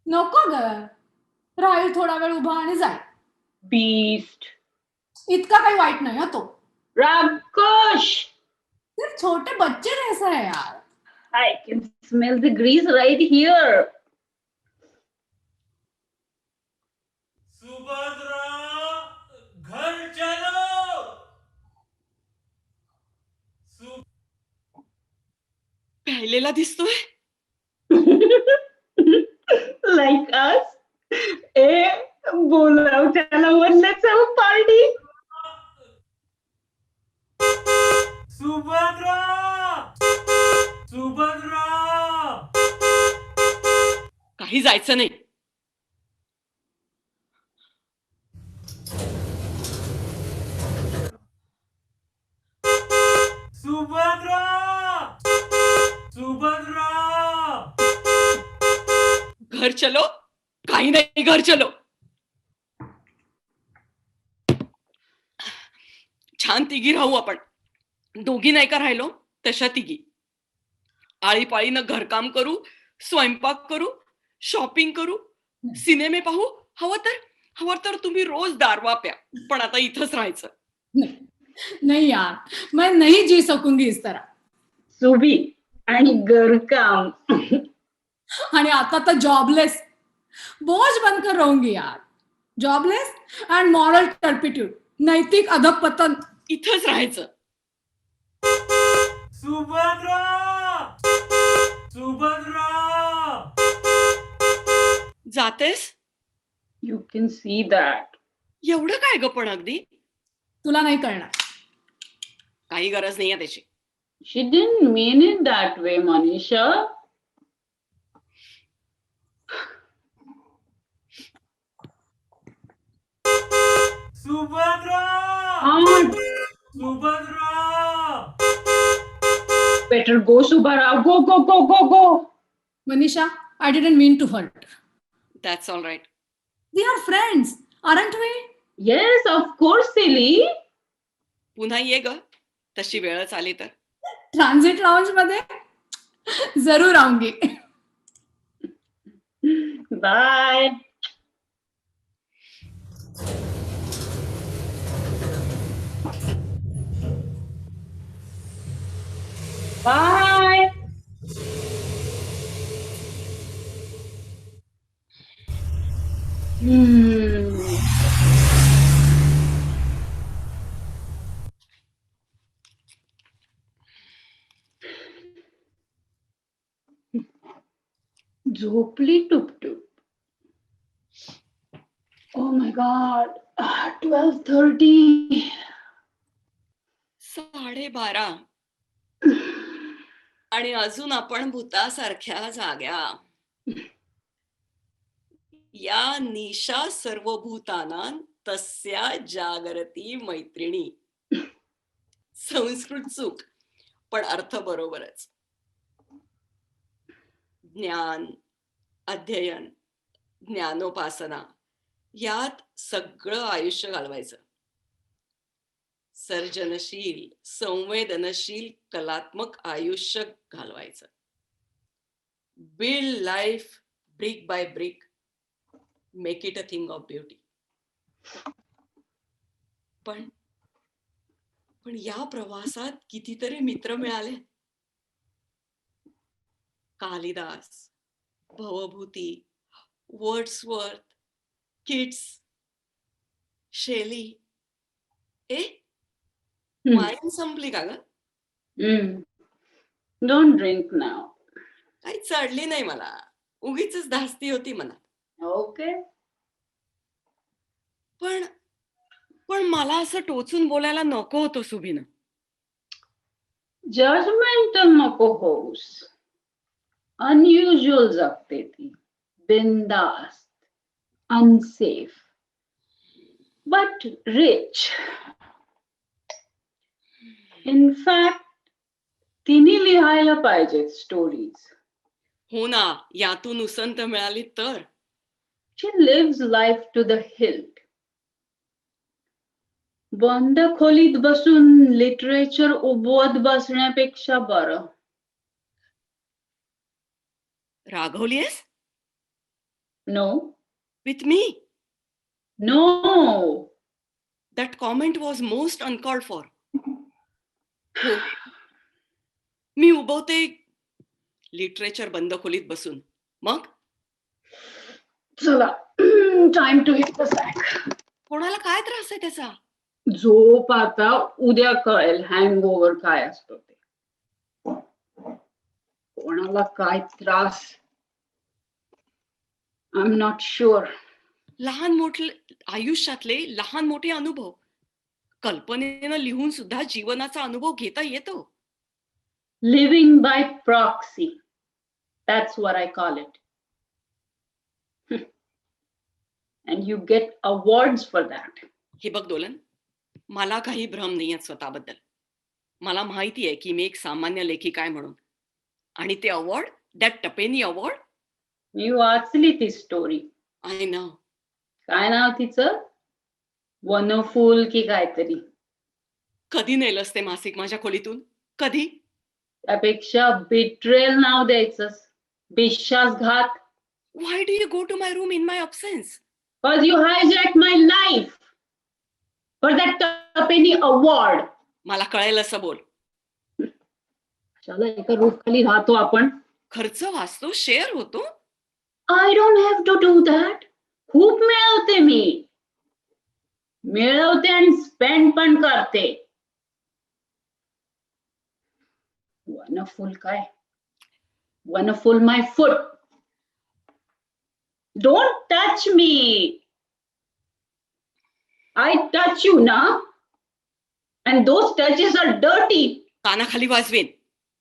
नको ग, राहील थोडा वेळ उभा आणि जाईल. beast, इतका काही वाईट नाही हा तो. राक्षस. सिर्फ छोटे बच्चे जैसा है यार. I can smell the grease right here. Subhadra, घर चलो. प्यायलेला दिसतोय. Like us. बोलाव त्याला वरल्याचं पार्टी. सुभद्रा, सुभद्रा. काही जायचं नाही. सुभद्रा, सुभद्रा. घर चलो. काही नाही, घर चलो. छान तिघी राहू आपण. दोघी नाही का राहिलो तशा तिघी. आळीपाळीनं घरकाम करू, स्वयंपाक करू, शॉपिंग करू, सिनेमे पाहू. हवं तर तुम्ही रोज दारवा प्या, पण आता इथंच राहायचं. नहीं यार, मैं नहीं जी सकूंगी इस तरह. सुबी आणि घरकाम. आणि आता तर जॉबलेस, बोझ बनकर रहूंगी यार. जॉबलेस एंड मॉरल टर्पिट्यूड, नैतिक अधपतन. इथंच राहायचं. सुभद्रा, सुभद्रा. जातेस? You can see that. एवढं काय ग पण अगदी? तुला नाही कळणार. काही गरज नाहीये त्याची. She didn't mean it that way, Manisha. Subhadra, Subhadra. Better go, Subhara. Go, go, go, go, go. Manisha, I didn't mean to hurt. That's all right. We are friends, aren't we? Yes, of course, silly. पुन्हा ये ग, तशी वेळच आली तर. Transit lounge मध्ये जरूर आऊंगी. बाय. बाय. झोपली टुपटुप. Oh my God, 12:30. 12:30 आणि अजून आपण भूतासारख्या जाग्या. या निशा सर्वभूतानां तस्या जागरती मैत्रिणी. संस्कृत चूक, पण अर्थ बरोबरच. ज्ञान, अध्ययन, ज्ञानोपासना यात सगळं आयुष्य घालवायचं. सर्जनशील, संवेदनशील, कलात्मक आयुष्य घालवायचं. Build life brick by brick, make it a thing of beauty. पण या प्रवासात कितीतरी मित्र मिळाले. Kalidasa, Bhavabhuti, Wordsworth, Keats, Shelley. Wine संपली का ग? Don't drink now. काही चढली नाही मला, उगीच धास्ती होती मनात. ओके. पण मला असं टोचून बोलायला नको होतं सुभीनं. जजमेंटल नको होऊस. अनयुजुअल जगते ती, बिंदास्त, अनसेफ, बट रिच. इनफॅक्ट तिने लिहायला पाहिजे स्टोरीज. हो ना, यातून उसंत मिळाली तर. She lives life to the hilt. बंद खोलीत बसून लिटरेचर उबवत बसण्यापेक्षा बरं. रागवलीयस? No. With me? No. That comment was most uncalled for. हो, मी उबवते लिटरेचर बंद खोलीत बसून. मग चला, time to hit the sack. कोणाला काय त्रास आहे त्याचा? झोप आता, उद्या कळेल हँगओव्हर काय असतो ते. कोणाला काय त्रास, आय एम नॉट शुअर. लहान मोठे आयुष्यातले लहान मोठे अनुभव कल्पनेनं लिहून सुद्धा जीवनाचा अनुभव घेता येतो. Living bye proxy, that's what I call it. And you get awards for that. हे बघ दोलन, मला काही भ्रम नाही आहेत स्वतःबद्दल. मला माहिती आहे की मी एक सामान्य लेखिका आहे म्हणून. आणि ते अवॉर्ड, दॅट टपेनी अवॉर्ड. मी वाचली ती स्टोरी. I know. काय नाव तिचं? वनफुल की काहीतरी. कधी नेलंस ते मासिक माझ्या खोलीतून? कधी? त्यापेक्षा बिट्रेल नाव द्यायचं. विश्वासघात. Why do you go to my room in my absence? Because you hijacked my life for that Tapeni award. मला कळेल असं बोल. चला, एका रूफ खाली राहतो आपण. खर्च वाचतो, शेअर होतो. I don't have to do that. खूप मिळवते मी. मिळवते आणि स्पेंड पण करते. वनफुल काय? वनफुल my foot. Don't touch me. I touch you ना. And those touches are dirty. कानाखाली वाजवेन.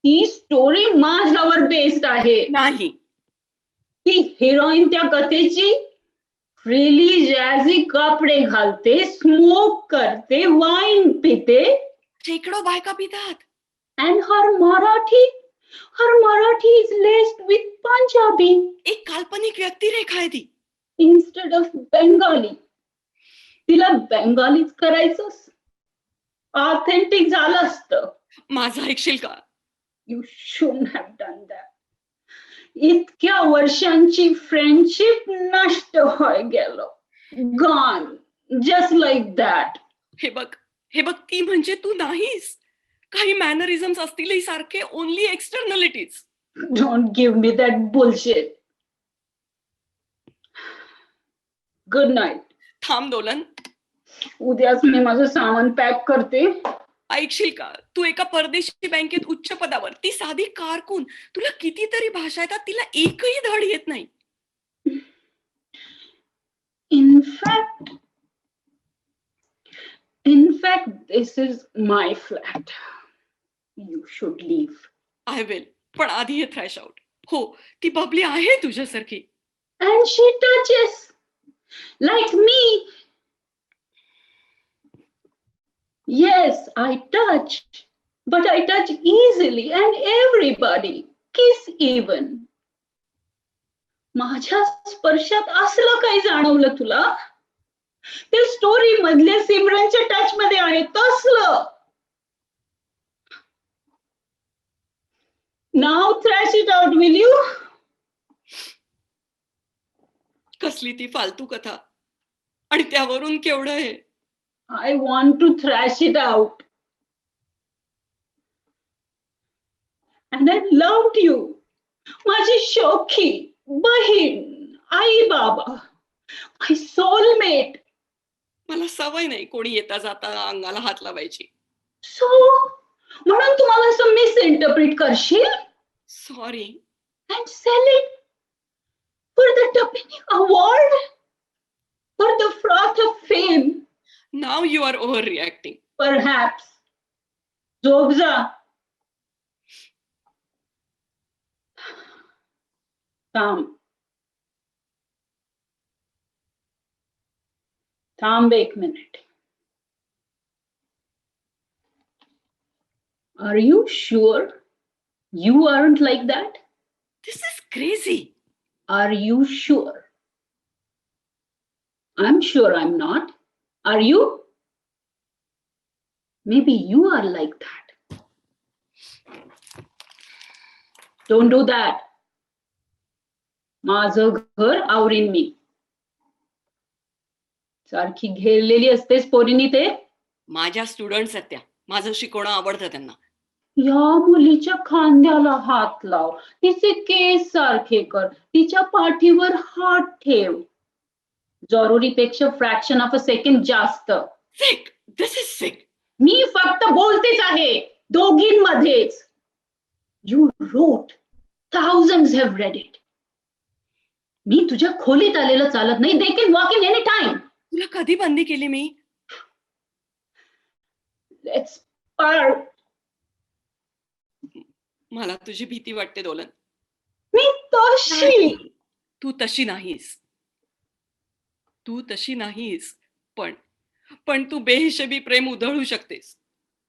ती स्टोरी माझ्यावर बेस्ड आहे. नाही. ती हिरोईन त्या कथेची फ्रीली जॅझी कपडे घालते, स्मोक करते, वाईन पिते. शेकडो बायका पितात. And her Marathi is laced with Punjabi. एक काल्पनिक व्यक्तिरेखा आहे ती. Instead of Bengali. तिला बेंगालीच करायचंस. ऑथेंटिक झालं असतं. माझं ऐकशील का? You should have done that. इतक्या वर्षांची फ्रेंडशिप नष्ट होय गेलो. Gone just like that. हे बघ ती म्हणजे तू नाहीस. काही मॅनरिझम्स असतीलही सारखे, only externalities. Don't give me that bullshit. Good night. थांब दोलन, उद्याच मी माझं सामान पॅक करते. ऐकशील का? तू एका परदेशी बँकेत उच्च पदावर, ती साधी कारकून, तुला कितीतरी भाषा येतात, तिला एकही धड येत नाही. In fact, this is my flat. You should leave. I will, पण आधी हे थ्रॅश आउट. हो, ती बबली आहे तुझ्यासारखी. And she touches like me. Yes, I touch. But I touch easily and everybody. Kiss even. माझ्या स्पर्शात असलं काही जाणवलं तुला? ते स्टोरी मधले सिमरनच्या टच मध्ये आहे तसलं. Now thrash it out, will you? कसली ती फालतू कथा, आणि त्यावरून केवढं आहे. I want to thrash it out. And I loved you. माझी शौकी, बहीण, आई बाबा, my soulmate. मला सवय नाही कोणी येता जाता अंगाला हात लावायची. So, म्हणून तुम्हाला असं मिसइंटरप्रिट करशील sorry. and sell it for the Tapini Award, for the froth of fame, now you are overreacting. perhaps. झोप जा. थांब एक मिनिट. Are you sure you aren't like that? This is crazy. Are you sure? I'm sure I'm not. Are you? Maybe you are like that. Don't do that. माझं घर आवरीन मी. सारखी घेरलेली असतेस पोरीनी ते. माझ्या स्टुडंट्स आहेत त्या, माझं शिकवणं आवडतं त्यांना. या मुलीच्या खांद्याला हात लाव, तिचे केस सारखे कर, तिच्या पाठीवर हात ठेव. जरुरीपेक्षा फ्रॅक्शन ऑफ अ सेकंड जास्त. Sick, this is sick. मी फक्त बोलतेच आहे दोघींमध्येच. You wrote, thousands have read it. मी तुझ्या खोलीत आलेलं चालत नाही. They can walk in any time. तुला कधी बंदी केली मी? Let's part. मला तुझी भीती वाटते दोलन. मी तशी. तू तशी नाहीस. तू तशी नाहीस. पण तू बेहिशेबी प्रेम उधळू शकतेस,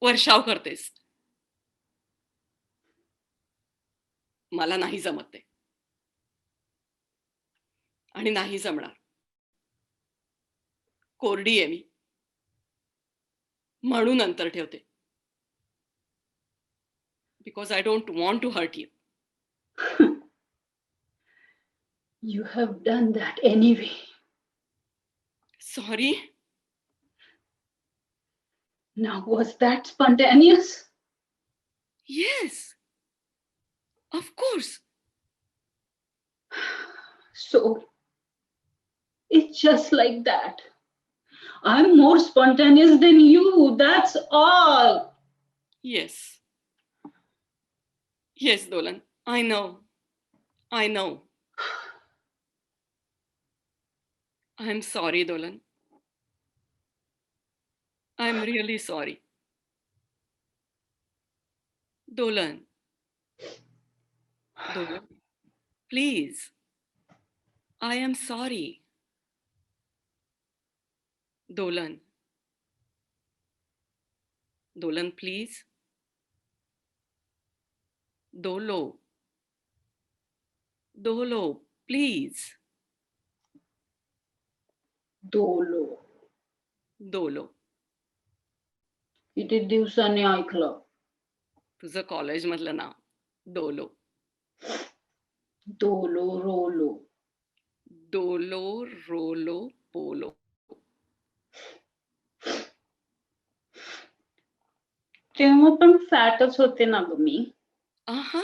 वर्षाव करतेस. मला नाही जमत ते, आणि नाही जमणार. कोरडी आहे मी, म्हणून अंतर ठेवते. Because I don't want to hurt you. You have done that anyway. Sorry. Now, was that spontaneous? Yes, of course. So, it's just like that. I'm more spontaneous than you, that's all. Yes. Yes, Dolan. I know. I know. I'm sorry, Dolan. I'm really sorry. Dolan. Dolan. Please. I am sorry. Dolan. Dolan, please. Dolo. Dolo, please. Dolo. Dolo. किती दिवसांनी ऐकलं. तुझं college मधलं नाव डोलो. डोलो रोलो. डोलो रोलो polo. तेव्हा पण फॅटच होते ना ग मी. आहा,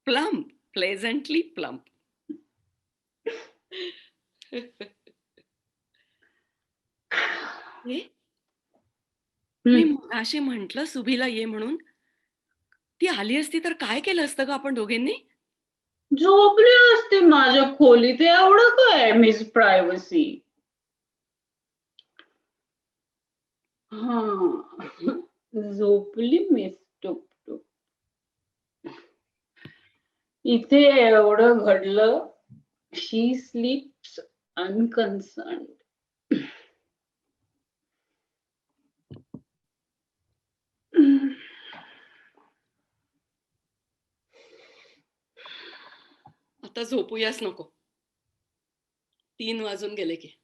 प्लम्प, प्लेझंटली प्लम्प. मी मगाशी म्हंटल सुभीला ये म्हणून. ती आली असती तर काय केलं असतं ग आपण दोघींनी? झोपली असते माझ्या खोलीत. एवढं काय मिस प्रायव्हसी. हा, झोपली मिस टुकटुक. इथे एवढं घडलं. शी स्लीप्स अनकन्सर्न्ड. आता झोपूयास नको. 3 वाजून गेले की.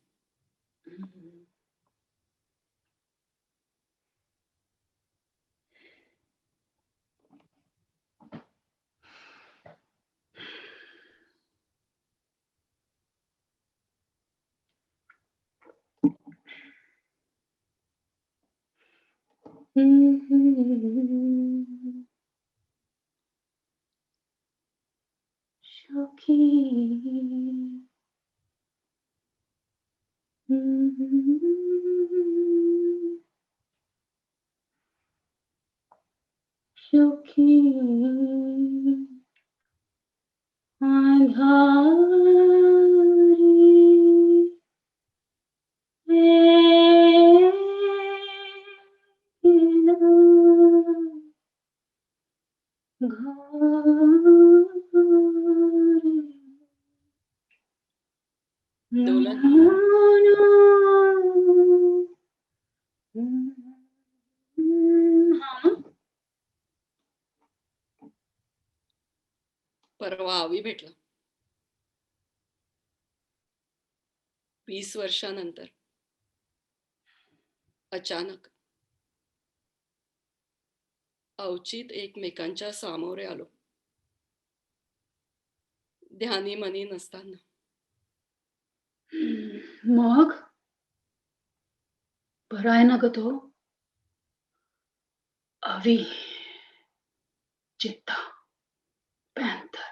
Shoki. Shoki. Andhari. दोलन परवा आवी भेटला. 20 वर्षानंतर अचानक अवचित एकमेकांच्या सामोरे आलो. ध्यानी मनी नसताना. मग बरं आहे ना ग तो? अवी, चित्ता, पॅन्थर.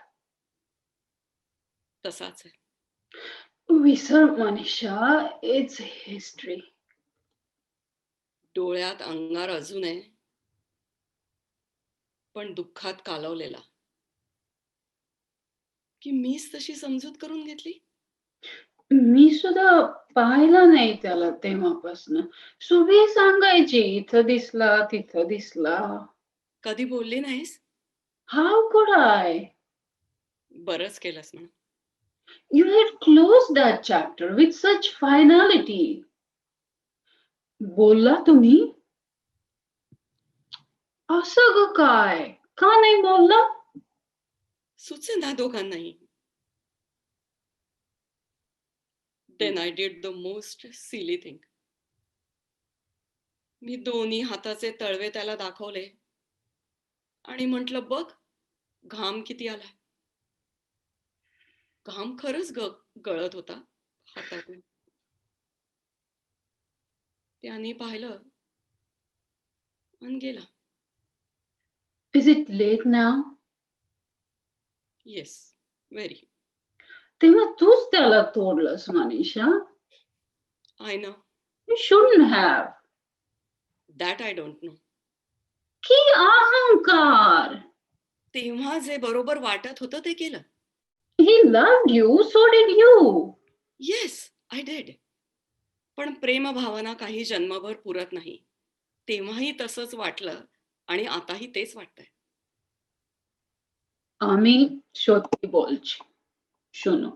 तसाच आहे. विसर मनीषा, इट्स हिस्ट्री. डोळ्यात अंगार अजून आहे, पण दुःखात कालवलेला. की मीच तशी समजूत करून घेतली. मी सुद्धा पाहिला नाही त्याला तेव्हापासून. सुभी सांगायची, इथं दिसला तिथं दिसला. कधी बोलली नाहीस? How could I? बरंच केलंस म्हणून. You had closed that chapter with such finality. बोलला तुम्ही? असं ग काय? का नाही बोलला? सुचेना दोघांनाही. Then I did the most silly thing. मी दोन्ही हाताचे तळवे त्याला दाखवले आणि म्हटलं, बघ घाम किती आलाय. घाम खरंच गळत होता हातातून. त्याने पाहिलं आणि गेला. Is it late now? Yes, very. तेव्हा तूच त्याला तोडलंस Manisha. I know. You shouldn't have. That I don't know. की अहंकार. तेव्हा जे बरोबर वाटत होतं ते केलं. He loved you, so did you. Yes, I did. पण प्रेम भावना काही जन्मभर पुरत नाही. तेव्हाही तसंच वाटलं आणि आताही तेच वाटतंय. আমি সত্যি বলছি, শোনো.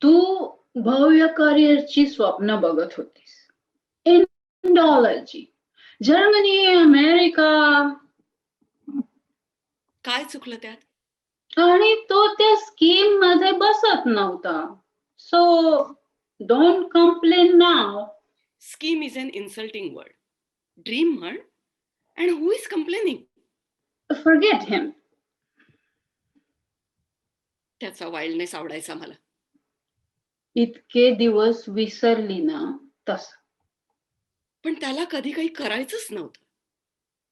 तू भव्य करिअरची स्वप्न बघत होतीस. Indology, Germany, America. काय चुकलं त्यात? आणि तो त्या स्कीम मध्ये बसत नव्हता. So don't complain now. Scheme is an insulting word. Dream म्हण. And who is complaining? Forget him. त्याचा वाईल्डनेस आवडायचा मला. इतके दिवस विसरली ना तस. पण त्याला कधी काही करायचंच नव्हतं.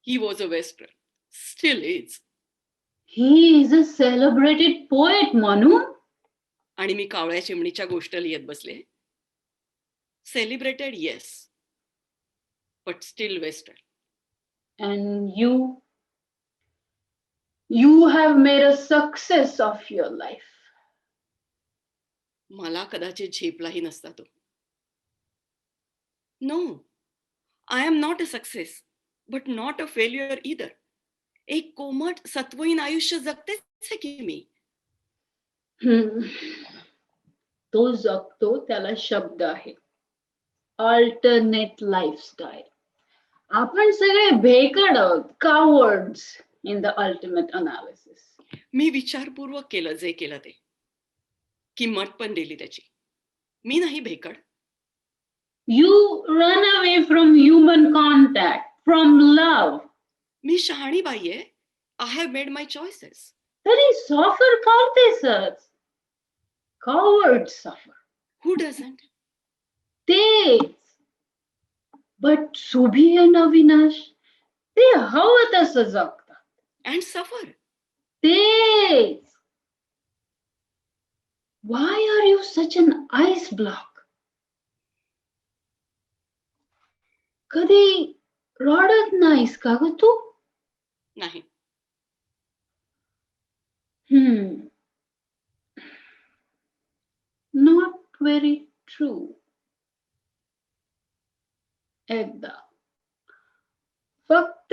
He was a western, steel is. He is a celebrated poet, Manu. आणि मी कावळ्या चिमणीच्या गोष्ट लिहित बसले. Celebrated yes, but still western. And you have made a success of your life. मला कदाचित झेपलाही नसता तो. No, I am not a success, but not a failure either. एक कोमट सत्वहीन आयुष्य जगतेच आहे की मी. तो जगतो त्याला शब्द आहे, अल्टरनेट लाईफस्टाईल. आपण सगळे भेकड आहोत, cowards in the ultimate analysis. मी विचारपूर्वक केलं जे केलं ते. किंमत पण दिली त्याची. मी नाही भेकड. You run away from human contact, from love. मी शहाणी बाई आहे. I have made my choices. तरी सॉफर करतेसच. Cowards suffer. Who doesn't? तेच. But सुभी and अविनाश, ते हवं तसं जगतात. अँड सफर. तेच. Why are you such an ice block? कधी रडत नाहीस का ग तू? नाही. Not very true. एकदा, फक्त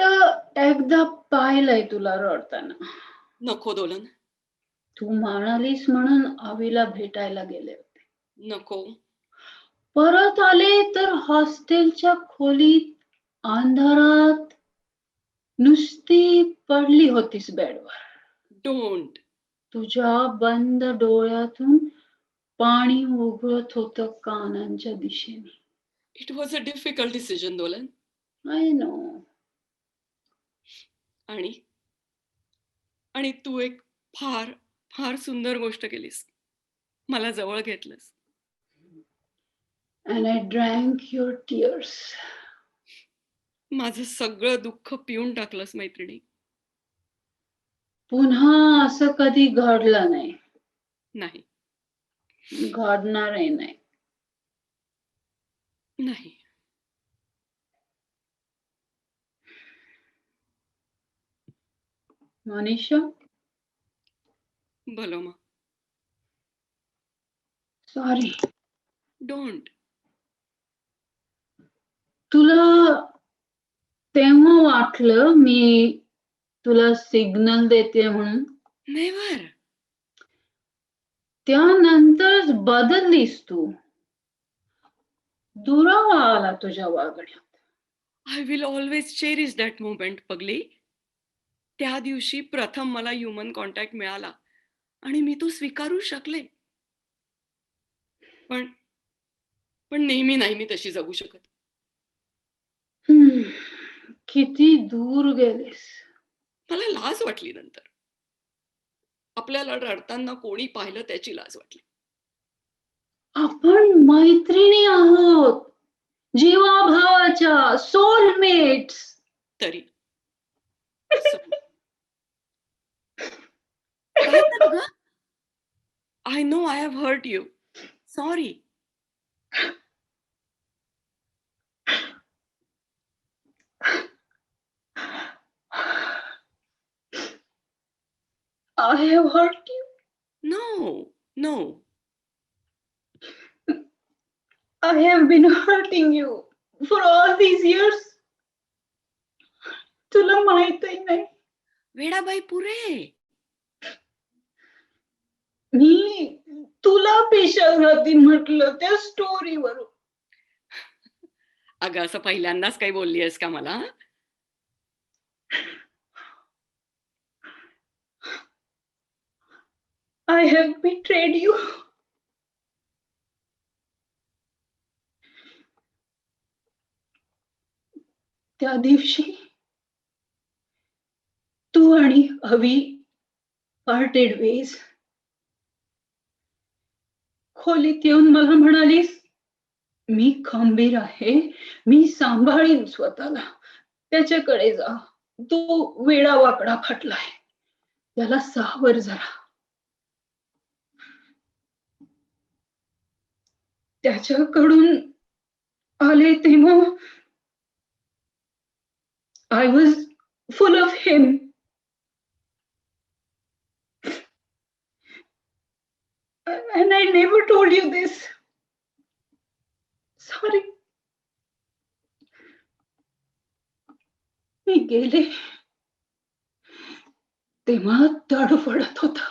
एकदा पाहिलंय तुला रडताना. नको दोलन, तू म्हणालीस म्हणून अवीला भेटायला गेले होते. नको. परत आले तर हॉस्टेलच्या खोलीत अंधारात नुसती पडली होतीस बेडवर. डोंट. तुझ्या बंद डोळ्यातून पाणी उगळत होतं कानांच्या दिशेने. It was a difficult decision Dolan. I know. आणि आणि तू एक फार फार सुंदर गोष्ट केलीस. मला जवळ घेतलंस. And I drank your tears. माझं सगळं दुःख पिऊन टाकलंस मैत्रिणी. पुन्हा असं कधी घडलं नाही, नाही. घडणारही नाही. नाही. मनीषा, बोलो मग. सॉरी. डोंट. तुला तेव्हा वाटलं मी तुला सिग्नल देते म्हणून. नेव्हर. त्यानंतर बदललीस तू. दुरावा आला तुझ्या वागण्यात. I will always cherish that moment पगली. त्या दिवशी प्रथम मला ह्युमन कॉन्टॅक्ट मिळाला आणि मी तो स्वीकारू शकले. पण पण नेहमी नाही मी तशी जगू शकत. किती दूर गेलेस. मला लाज वाटली नंतर. आपल्याला रडताना कोणी पाहिलं त्याची लाज वाटली. आपण मैत्रिणी आहोत, जीवाभावाच्या, सोलमेट्स. तरी I know I have hurt you. Sorry. I have hurt you. No. I have been hurting you for all these years. तुला माहितही नाही. वेडाबाई पुरे. मी तुला पेशाल म्हटलं त्या स्टोरीवरून. अगं असं पहिल्यांदाच काही बोलली आहेस का मला? I have betrayed you. त्या दिवशी तू आणि अवी पार्टेड वेज. खोलीत येऊन मला म्हणालीस, मी खंबीर आहे, मी सांभाळीन स्वतःला. त्याच्याकडे जा, तो वेडा वाकडा फाटलाय, त्याला सावर जरा. त्याच्याकडून आले तेव्हा I was full of him. And I never told you this. Sorry. मी गेले तेव्हा तडफडत होता.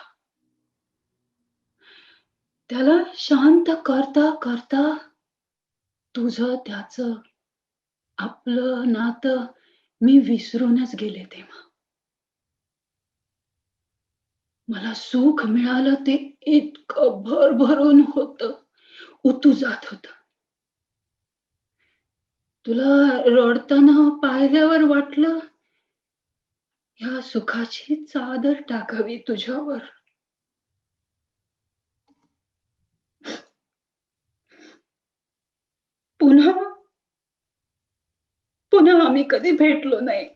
त्याला शांत करता करता तुझं त्याचं आपलं नातं मी विसरूनच गेले तेव्हा. मला सुख मिळालं ते इतकं भरभरून होतं, उतू जात होतं. तुला रडताना पाहिल्यावर वाटलं ह्या सुखाची चादर टाकावी तुझ्यावर. पुन्हा पुन्हा आम्ही कधी भेटलो नाही.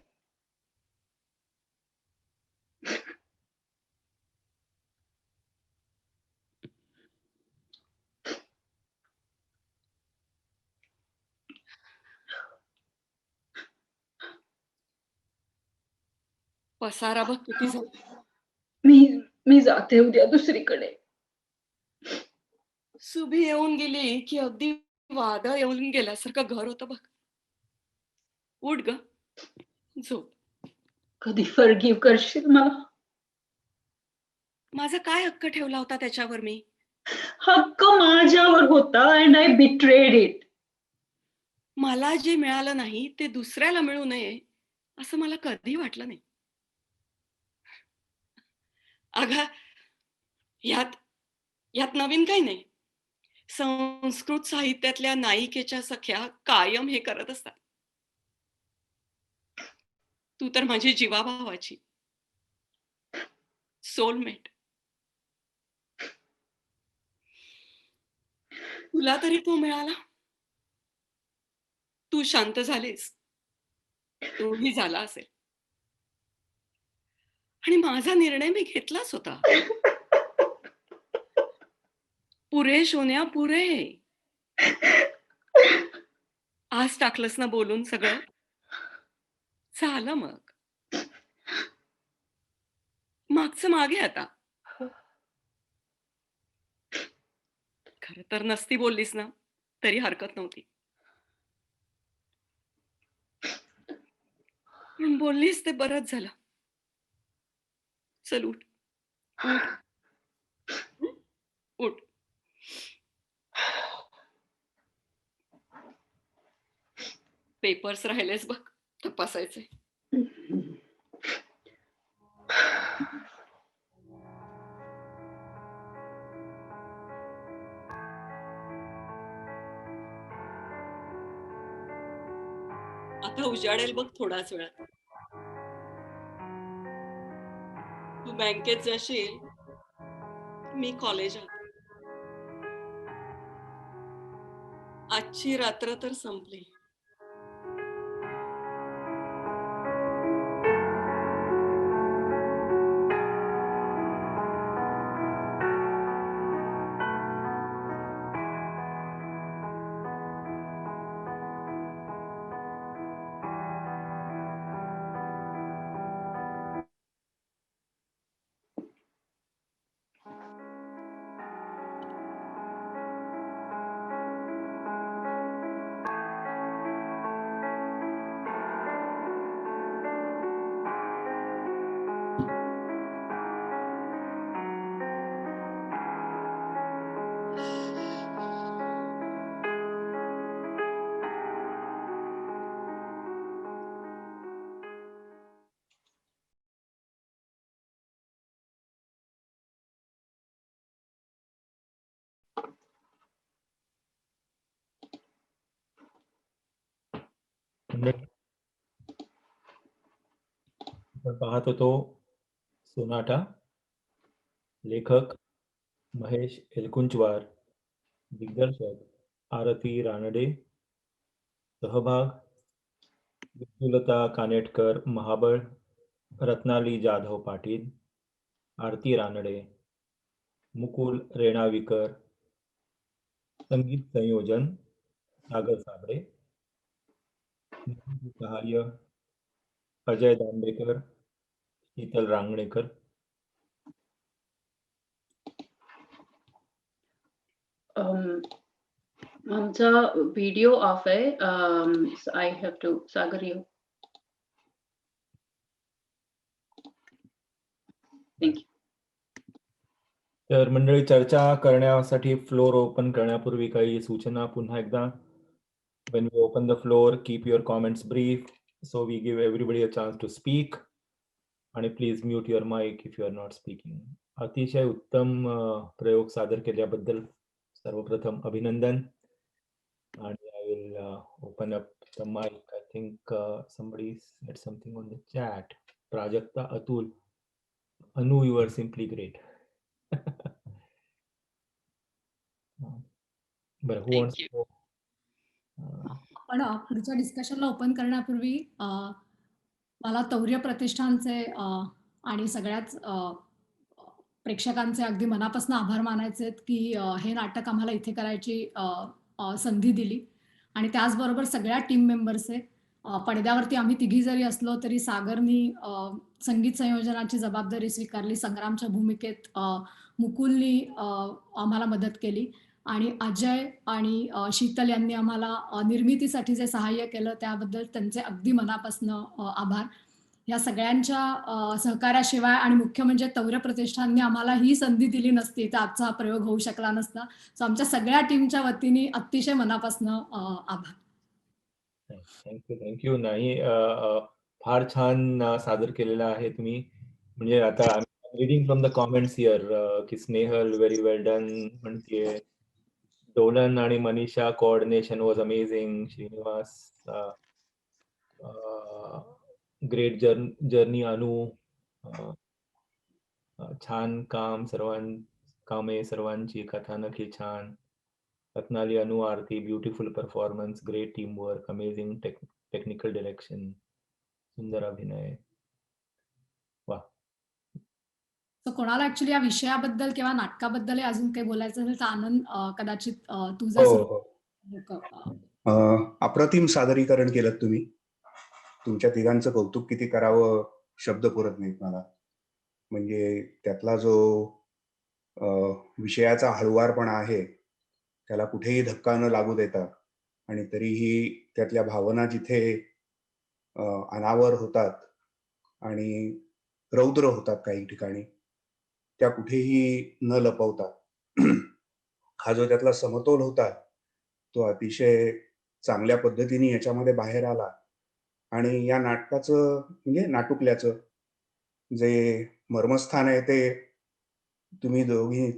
पसारा बघ किती झाला. मी मी जाते उद्या दुसरीकडे. सुभी येऊन गेली की अगदी वादळ येऊन गेल्यासारखं घर होतं बघ. उठ ग, झोप. कधी फॉरगिव्ह करशील मला? माझा काय हक्क ठेवला होता त्याच्यावर मी? हक्क माझ्यावर होता अँड आय बिट्रेड इट. मला जे मिळालं नाही ते दुसऱ्याला मिळू नये असं मला कधी वाटलं नाही. अगं, ह्यात ह्यात नवीन काही नाही. संस्कृत साहित्यातल्या नायिकेच्या सख्या कायम हे करत असतात. तू तर माझी जीवाभावाची सोलमेट. तुला तरी तो मिळाला. तू शांत झालीस, तोही झाला असेल. आणि माझा निर्णय मी घेतलाच होता. पुरे सोन्या पुरे. आज टाकलंस ना बोलून सगळं. झालं मग. मागचं मागे आता. खरं तर नसती बोललीस ना तरी हरकत नव्हती. पण बोललीस ते बरंच झालं. चल उठ, उठ, हं? उठ. पेपर्स राहिलेच बघ तपासायचे. आता उजाडेल बघ थोड्याच वेळात. तू बँकेत जाशील, मी कॉलेजात. आजची रात्र तर संपली. म्हणजे आपण पाहत होतो सोनाटा. लेखक महेश एलकुंचवार, दिग्दर्शक आरती रानडे, सहभाग विपुलता कानेटकर महाबळ, रत्नाली जाधव पाटील, आरती रानडे, मुकुल रेणाविकर, संगीत संयोजन सागर साबळे, निर्मिती सहाय्य अजय दांडेकर, शीतल रांगणेकर. आमचा व्हिडिओ ऑफ आहे. आय हॅव टू सागर यू. थँक्यू. तर मंडळी, चर्चा करण्यासाठी फ्लोर ओपन करण्यापूर्वी काही सूचना पुन्हा एकदा. When we open the floor, keep your comments brief so we give everybody a chance to speak. आणि please mute your mic if you are not speaking. अतिशय उत्तम प्रयोग सादर केल्याबद्दल सर्वप्रथम अभिनंदन. आणि I will open up the mic. I think somebody said something on the chat. Prajakta, Atul, Anu, you are simply great. बरं, who wants Thank to go? पण पुढच्या डिस्कशनला ओपन करण्यापूर्वी मला तौर्य प्रतिष्ठानचे आणि सगळ्याच प्रेक्षकांचे अगदी मनापासून आभार मानायचे आहेत की हे नाटक आम्हाला इथे करायची संधी दिली. आणि त्याचबरोबर सगळ्या टीम मेंबर्सचे. पडद्यावरती आम्ही तिघी जरी असलो तरी सागरनी संगीत संयोजनाची जबाबदारी स्वीकारली, संग्रामच्या भूमिकेत मुकुलनी आम्हाला मदत केली, आणि अजय आणि शीतल यांनी आम्हाला निर्मितीसाठी जे सहाय्य केलं त्याबद्दल त्यांचे अगदी मनापासून आभार. या सगळ्यांच्या सहकार्याशिवाय आणि मुख्य म्हणजे तौर्य प्रतिष्ठानने आम्हाला ही संधी दिली नसती तर आजचा हा प्रयोग होऊ शकला नसता. सो आमच्या सगळ्या टीमच्या वतीने अतिशय मनापासून आभार. थँक्यू. नाही, फार छान सादर केलेला आहे तुम्ही. म्हणजे आता reading from the comments here की स्नेहल व्हेरी वेल डन म्हणतीये. डोलन आणि Manisha coordination was amazing. Shrinivas great journey. Anu छान काम. कामे सर्वांची. कथानक ही छान. Ratnali, Anu, Aarti beautiful performance. Great team work. Amazing technical direction. सुंदर अभिनय. वा. सो कोणाला ऍक्च्युली या विषयाबद्दल किंवा नाटकाबद्दल अजून काही बोलायचं असेल तर आनंद कदाचित तुझा अप्रतिम सादरीकरण केलं तुम्ही. तुमच्या तिघांचं कौतुक किती करावं शब्द पुरत नाहीत मला. म्हणजे त्यातला जो विषयाचा हळुवारपणा आहे त्याला कुठेही धक्का न लागू देता आणि तरीही त्यातल्या भावना जिथे अनावर होतात आणि रौद्र होतात काही ठिकाणी त्या कुठेही न लपवता हा जो त्यातला समतोल होता तो अतिशय चांगल्या पद्धतीने याच्यामध्ये बाहेर आला. आणि या नाटकाचं म्हणजे नाटुकल्याचं जे मर्मस्थान आहे ते तुम्ही दोघी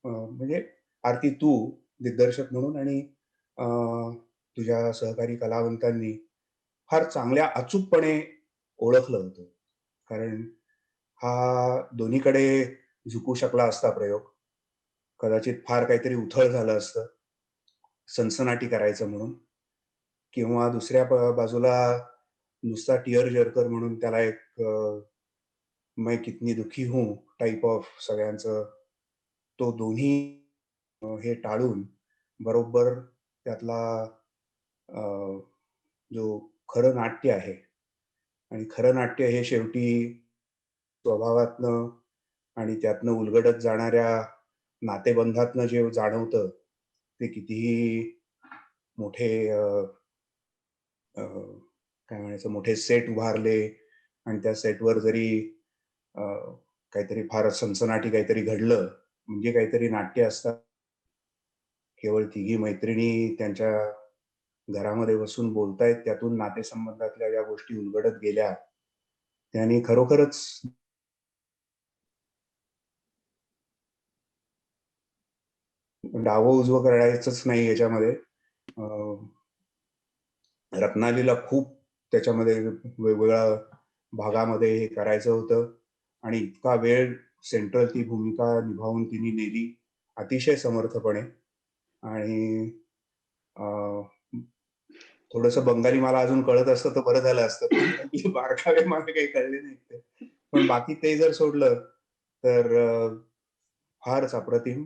म्हणजे आरती तू दिग्दर्शक म्हणून आणि तुझ्या सहकारी कलावंतांनी फार चांगल्या अचूकपणे ओळखलं होतं. कारण हा दोन्हीकडे झुकू शकला असता प्रयोग. कदाचित फार काहीतरी उथळ झालं असतं सनसनाटी करायचं म्हणून, किंवा दुसऱ्या बाजूला नुसता टियर जर्कर म्हणून त्याला एक मैं कितनी दुखी हूं टाईप ऑफ सगळ्यांचं तो दोन्ही हे टाळून बरोबर त्यातला जो खरं नाट्य आहे आणि खरं नाट्य हे शेवटी स्वभावातनं आणि त्यातनं उलगडत जाणाऱ्या नातेबंधातनं जे जाणवतं ते कितीही मोठे काय म्हणायचं मोठे सेट उभारले आणि त्या सेटवर जरी काहीतरी फार सनसनाटी काहीतरी घडलं म्हणजे काहीतरी नाट्य असतात. केवळ तिघी मैत्रिणी त्यांच्या घरामध्ये बसून बोलतायत त्यातून नातेसंबंधातल्या ज्या गोष्टी उलगडत गेल्या त्यांनी खरोखरच डावं उजवं करायचंच नाही याच्यामध्ये. रत्नालीला खूप त्याच्यामध्ये वेगवेगळा भागामध्ये हे करायचं होतं आणि इतका वेळ सेंट्रल ती भूमिका निभावून तिने नेली अतिशय समर्थपणे. आणि थोडंसं बंगाली मला अजून कळत असतं तर बरं झालं असतं. पण बारकावे मला काही कळले नाही ते. पण बाकी ते जर सोडलं तर फारच अप्रतिम.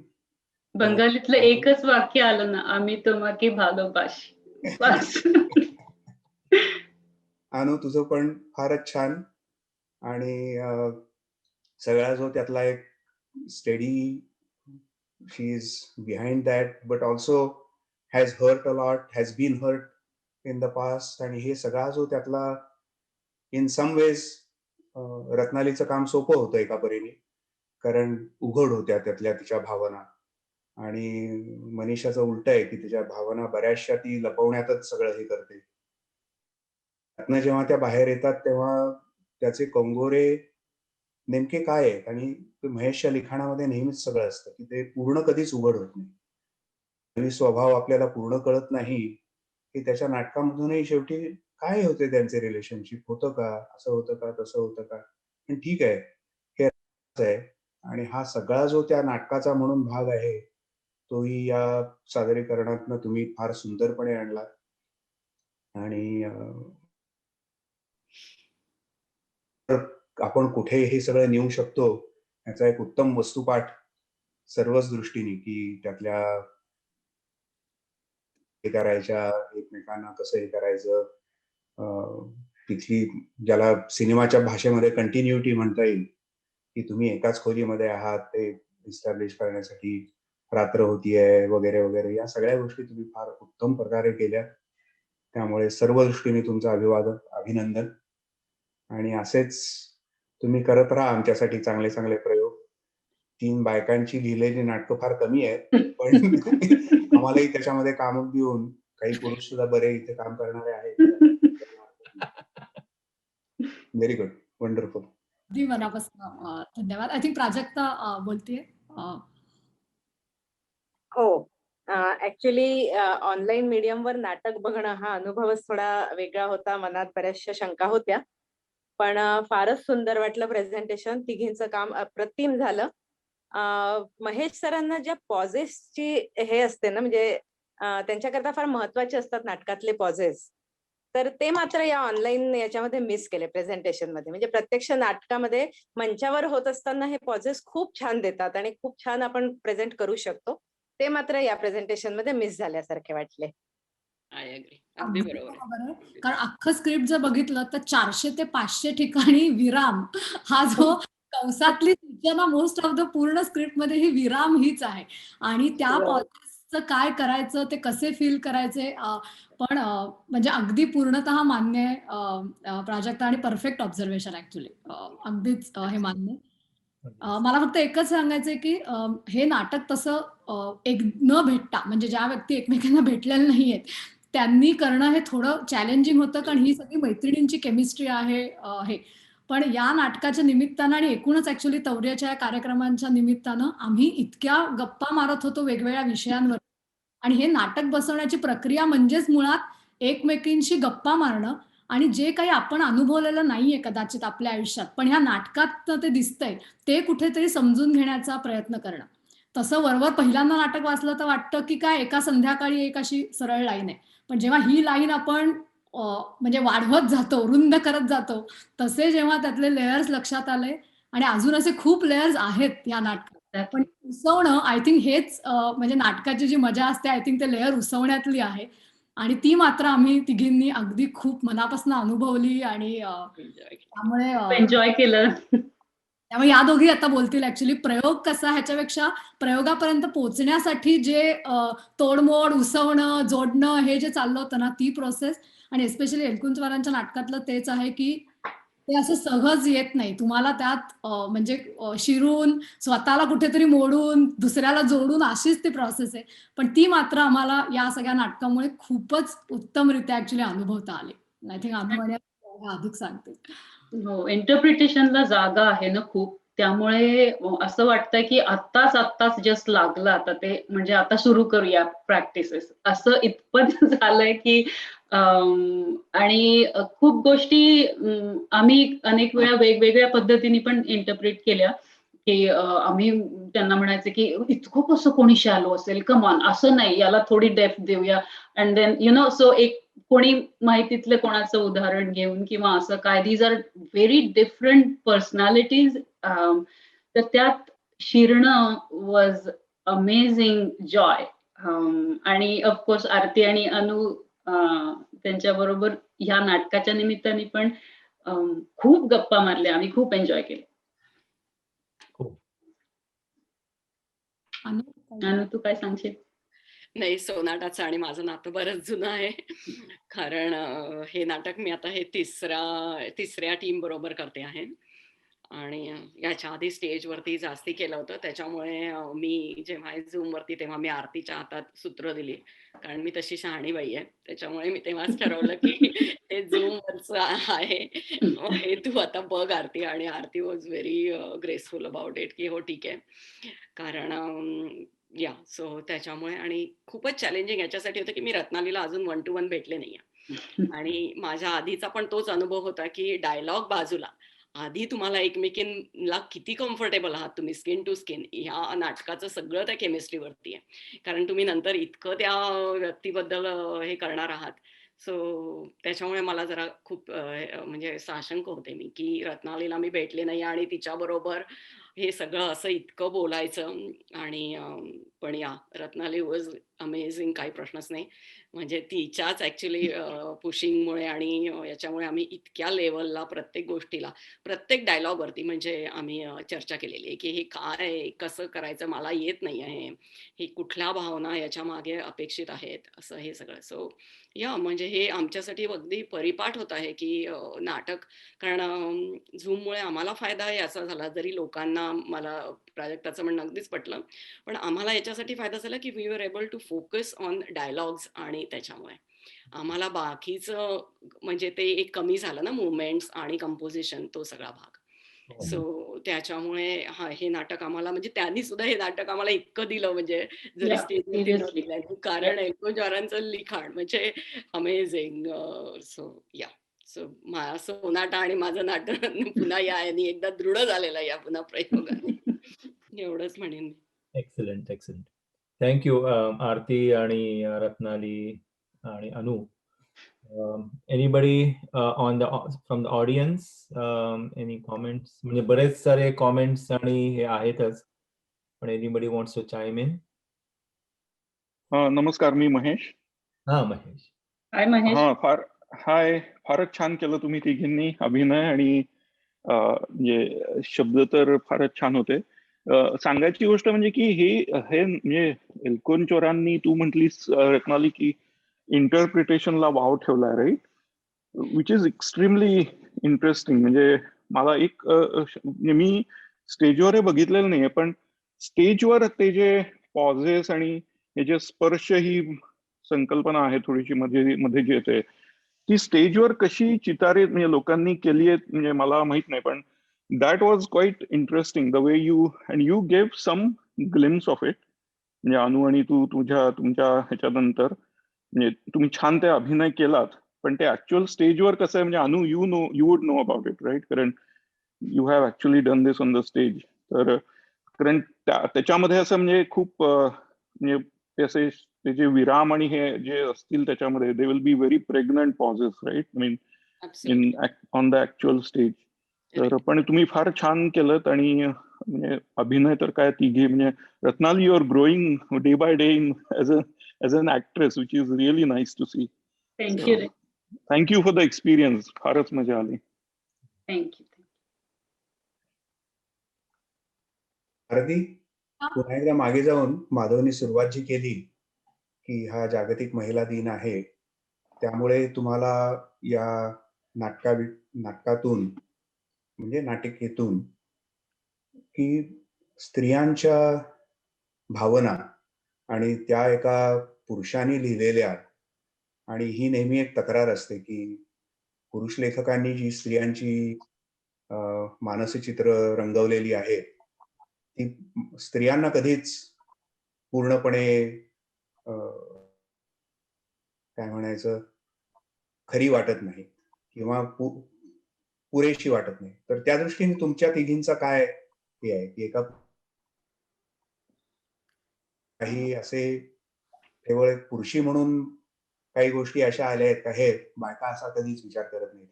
बंगालीतलं एकच वाक्य आलं ना, आम्ही तुम्हाकी भालोबाशी. बस. अनु, तुझं पण फारच छान. आणि सगळा जो त्यातला एक steady, she is behind that but also has hurt a lot, has been hurt in the past. आणि हे सगळा जो त्यातला इन सम वेज रत्नालीचं काम सोपं होतं एका परीने, कारण उघड होत्या त्यातल्या तिच्या भावना. आणि मनीषाचं उलट आहे की तिच्या भावना बऱ्याचशा ती लपवण्यातच सगळं हे करते. त्यातनं जेव्हा त्या बाहेर येतात तेव्हा त्याचे कंगोरे नेमके काय आहेत. आणि महेशच्या लिखाणामध्ये नेहमीच सगळं असतं की ते पूर्ण कधीच उघड होत नाही. आणि स्वभाव आपल्याला पूर्ण कळत नाही की त्याच्या नाटकामधूनही शेवटी काय होते त्यांचे रिलेशनशिप, होतं का, असं होतं का, तसं होतं का. पण ठीक आहे, हे आहे. आणि हा सगळा जो त्या नाटकाचा म्हणून भाग आहे तोही या सादरीकरणातनं तुम्ही फार सुंदरपणे आणला. आणि आपण कुठे हे सगळं नेऊ शकतो याचा एक उत्तम वस्तुपाठ सर्वच दृष्टीने, की त्यातल्या हे करायच्या, एकमेकांना कसं हे करायचं, तिथली ज्याला सिनेमाच्या भाषेमध्ये कंटिन्युटी म्हणता येईल, की तुम्ही एकाच खोलीमध्ये आहात ते इस्टॅब्लिश करण्यासाठी रात्र होतीये वगैरे वगैरे, या सगळ्या गोष्टी तुम्ही फार उत्तम प्रकारे केल्या. त्यामुळे सर्व दृष्टीने तुमचं अभिनंदन. आणि असेच तुम्ही करत राहा आमच्यासाठी चांगले चांगले प्रयोग. 3 बायकांची लिहिलेली नाटकं फार कमी आहेत, पण आम्हालाही त्याच्यामध्ये काम देऊन काही पुरुष सुद्धा बरे इथे काम करणारे आहेत. Very good, wonderful. अगदी मनापासून धन्यवाद. आय थिंक प्राजक्ता बोलतेय. हो. ऍक्च्युली ऑनलाईन मीडियमवर नाटक बघणं हा अनुभवच थोडा वेगळा होता. मनात बऱ्याचशा शंका होत्या, पण फारच सुंदर वाटलं प्रेझेंटेशन. तिघींचं काम अप्रतिम झालं. महेश सरांना ज्या पॉझेसची हे असते ना, म्हणजे त्यांच्याकरता फार महत्वाचे असतात नाटकातले पॉझेस, तर ते मात्र या ऑनलाईन याच्यामध्ये मिस केले प्रेझेंटेशन मध्ये. म्हणजे प्रत्यक्ष नाटकामध्ये मंचावर होत असताना हे पॉझेस खूप छान देतात आणि खूप छान आपण प्रेझेंट करू शकतो. ते मात्र या प्रेझेंटेशन मध्ये मिस झाल्यासारखे वाटले. आय अग्री, अगदी बरोबर आहे. बरोबर आहे. कारण अख्खं स्क्रिप्ट जर बघितलं तर 400 ते 500 ठिकाणी विराम, हा जो कंसातली सूचना मोस्ट ऑफ द पूर्ण स्क्रिप्ट मध्ये ही विराम हीच आहे. आणि त्या पॉझेसचं काय करायचं, ते कसे फील करायचे. पण म्हणजे अगदी पूर्णतः मान्य आहे प्राजक्ता, आणि परफेक्ट ऑब्झर्वेशन ऍक्च्युली. अगदीच हे मान्य आहे. मला फक्त एकच सांगायचंय की हे नाटक तसं एक न भेटता, म्हणजे ज्या व्यक्ती एकमेकांना भेटलेल्या नाहीयेत त्यांनी करणं हे थोडं चॅलेंजिंग होतं, कारण ही सगळी मैत्रिणींची केमिस्ट्री आहे. हे पण या नाटकाच्या निमित्तानं आणि एकूणच ऍक्च्युली तौर्याच्या कार्यक्रमांच्या निमित्तानं आम्ही इतक्या गप्पा मारत होतो वेगवेगळ्या विषयांवर. आणि हे नाटक बसवण्याची प्रक्रिया म्हणजेच मुळात एकमेकींशी गप्पा मारणं, आणि जे काही आपण अनुभवलेलं नाहीये कदाचित आपल्या आयुष्यात, पण ह्या नाटकात ते दिसतंय, ते कुठेतरी समजून घेण्याचा प्रयत्न करणं. तसं वरवर पहिल्यांदा नाटक वाचलं तर वाटतं की काय एका संध्याकाळी एक अशी सरळ लाईन आहे, पण जेव्हा ही लाईन आपण म्हणजे वाढवत जातो, रुंद करत जातो, तसे जेव्हा त्यातले लेयर्स लक्षात आले, आणि अजून असे खूप लेयर्स आहेत या नाटकात, पण उसवणं आय थिंक हेच म्हणजे नाटकाची जी मजा असते, आय थिंक ते लेयर उसवण्यातली आहे. आणि ती मात्र आम्ही तिघींनी अगदी खूप मनापासून अनुभवली. आणि त्यामुळे एन्जॉय केलं. त्यामुळे या दोघी आता बोलतील ऍक्च्युली प्रयोग कसा, ह्याच्यापेक्षा प्रयोगापर्यंत पोहोचण्यासाठी जे तोडमोड, उसवणं, जोडणं, हे जे चाललं होतं ना, ती प्रोसेस. आणि एस्पेशली एलकुंचवारांच्या नाटकातलं तेच आहे की ते असं सहज येत नाही. तुम्हाला त्यात म्हणजे शिरून, स्वतःला कुठेतरी मोडून, दुसऱ्याला जोडून, अशीच ती प्रोसेस आहे. पण ती मात्र आम्हाला या सगळ्या नाटकामुळे खूपच उत्तमरित्या ऍक्च्युली अनुभवता आली. आय थिंक अनुभव अधिक सांगते. हो, इंटरप्रिटेशनला जागा आहे ना खूप. त्यामुळे असं वाटतंय की आत्ताच जस्ट लागलं आता ते, म्हणजे आता सुरू करूया प्रॅक्टिसेस, असं इतपत झालंय की आणि खूप गोष्टी आम्ही अनेक वेळा वेगवेगळ्या पद्धतीने पण इंटरप्रिट केल्या, की आम्ही त्यांना म्हणायचे की इतकं कसं कोणी शॅलो असेल, कम ऑन, असं नाही, याला थोडी डेप्थ देऊया. अँड देन सो एक कोणी माहितीतलं कोणाचं उदाहरण घेऊन किंवा असं काय, these are very different personalities. तर त्यात शिरणं वॉज अमेझिंग जॉय. आणि ऑफकोर्स आरती आणि अनु त्यांच्याबरोबर ह्या नाटकाच्या निमित्ताने पण खूप गप्पा मारल्या आम्ही, खूप एन्जॉय केले. खूप. अनु, तू काय सांगशील? नाही, सोनाटाचं आणि माझं नातं बरंच जुनं आहे. कारण हे नाटक मी आता हे तिसऱ्या टीम बरोबर करते आहे. आणि याच्या आधी स्टेजवरती जास्ती केलं होतं. त्याच्यामुळे मी जेव्हा झूम वरती तेव्हा मी आरतीच्या हातात सूत्र दिली, कारण मी तशी शहाणी बाई आहे. त्याच्यामुळे मी तेव्हाच ठरवलं की हे झूम वरचं आहे, हे तू आता बघ आरती. आणि Aarti was very graceful about it, की हो ठीक आहे. कारण या सो त्याच्यामुळे आणि खूपच चॅलेंजिंग याच्यासाठी होतं की मी रत्नालीला अजून 1 to 1 भेटले नाहीये. आणि माझ्या आधीचा पण तोच अनुभव होता की डायलॉग बाजूला, आधी तुम्हाला एकमेकींना किती कम्फर्टेबल आहात तुम्ही स्किन टू स्किन, ह्या नाटकाचं सगळं त्या केमिस्ट्रीवरती आहे. कारण तुम्ही नंतर इतकं त्या व्यक्तीबद्दल हे करणार आहात. सो त्याच्यामुळे मला जरा खूप म्हणजे साशंक होते मी की रत्नालीला मी भेटले नाही आणि तिच्याबरोबर हे सगळं असं इतकं बोलायचं. आणि पण या रत्नाली वॉज अमेझिंग, काही प्रश्नच नाही. म्हणजे तिच्याच ऍक्च्युली पुशिंगमुळे आणि याच्यामुळे आम्ही इतक्या लेवलला प्रत्येक गोष्टीला, प्रत्येक डायलॉग वरती म्हणजे आम्ही चर्चा केलेली आहे की हे काय, कसं करायचं, मला येत नाही आहे, हे कुठल्या भावना याच्या मागे अपेक्षित आहेत, असं हे सगळं. सो या म्हणजे हे आमच्यासाठी अगदी परिपाठ होत आहे की नाटक. कारण झूममुळे आम्हाला फायदा याचा झाला, जरी लोकांना मला प्राजक्ताचं म्हणणं अगदीच पटलं, पण आम्हाला याच्यासाठी फायदा झाला की we were able to focus on dialogues. आणि त्याच्यामुळे आम्हाला बाकीचं म्हणजे ते एक कमी झालं ना, मुवमेंट्स आणि कंपोजिशन, तो सगळा भाग. सो त्याच्यामुळे हे नाटक आम्हाला, म्हणजे त्यांनी सुद्धा हे नाटक आम्हाला इतकं दिलं, म्हणजे जरी स्टेजवरती न सिरियसली. दिलं, कारण एल्कोजॉरांचं लिखाण म्हणजे अमेझिंग. सो या सो सोनाटा आणि माझं नाटक पुन्हा या यांनी एकदा दृढ झालेलं या पुन्हा प्रयोगाने, एवढंच म्हणेन मी. Excellent, excellent. थँक्यू आरती आणि रत्नाली आणि Anu. Anybody on the from the audience, any comments? म्हणजे बरेच सारे कॉमेंट्स आणि हे आहेतच, पण anybody wants to chime in? नमस्कार, मी महेश. हा महेश. हाय महेश. हाय, फारच छान केलं तुम्ही तिघींनी अभिनय. आणि म्हणजे शब्द तर फारच छान होते. सांगायची गोष्ट म्हणजे की हे म्हणजे एल्कोन चोरांनी, तू म्हटलीस रत्नाली की इंटरप्रिटेशनला वाव ठेवलाय, right, which is extremely interesting. म्हणजे मला एक म्हणजे मी स्टेजवर हे बघितलेलं नाहीये, पण स्टेजवर ते जे पॉझेस आणि हे जे स्पर्श, ही संकल्पना आहे थोडीशी मध्ये जी येते, ती स्टेजवर कशी चितारित म्हणजे लोकांनी केली आहे म्हणजे मला माहित नाही, पण that was quite interesting the way you gave some glimpse of it. म्हणजे अनु आणि तू तुमच्या ह्याच्यानंतर म्हणजे तुम्ही छान ते अभिनय केलात, पण ते ऍक्च्युअल स्टेजवर कसं आहे, म्हणजे Anu you would know about it, right, कारण you have actually done this on the stage. तर कारण त्याच्यामध्ये असं म्हणजे खूप म्हणजे ते असे ते जे विराम आणि हे जे असतील त्याच्यामध्ये, they will be very pregnant pauses, right, I mean in on the actual stage. तर पण तुम्ही फार छान केलं. आणि म्हणजे अभिनय तर काय, तिघे म्हणजे Ratnali, you are growing day by day as an actress, which is really nice to see. Thank you. Thank you for the experience, फारच मजा आली. थँक्यू. आरती, पुन्हा एकदा मागे जाऊन माधवनी सुरुवात जी केली की हा जागतिक महिला दिन आहे, त्यामुळे तुम्हाला या नाटकातून म्हणजे नाटिकेतून की स्त्रियांच्या भावना आणि त्या एका पुरुषाने लिहिलेल्या, आणि ही नेहमी एक तक्रार असते की पुरुष लेखकांनी जी स्त्रियांची मानसचित्र रंगवलेली आहेत, ती स्त्रियांना कधीच पूर्णपणे काय म्हणायचं, खरी वाटत नाही किंवा पुरेशी वाटत नाही. तर त्या दृष्टीने तुमच्या तिघींचा काय हे आहे की एका काही असे केवळ एक पुरुषी म्हणून काही गोष्टी अशा आल्या आहेत का हे बायका असा कधीच विचार करत नाहीत.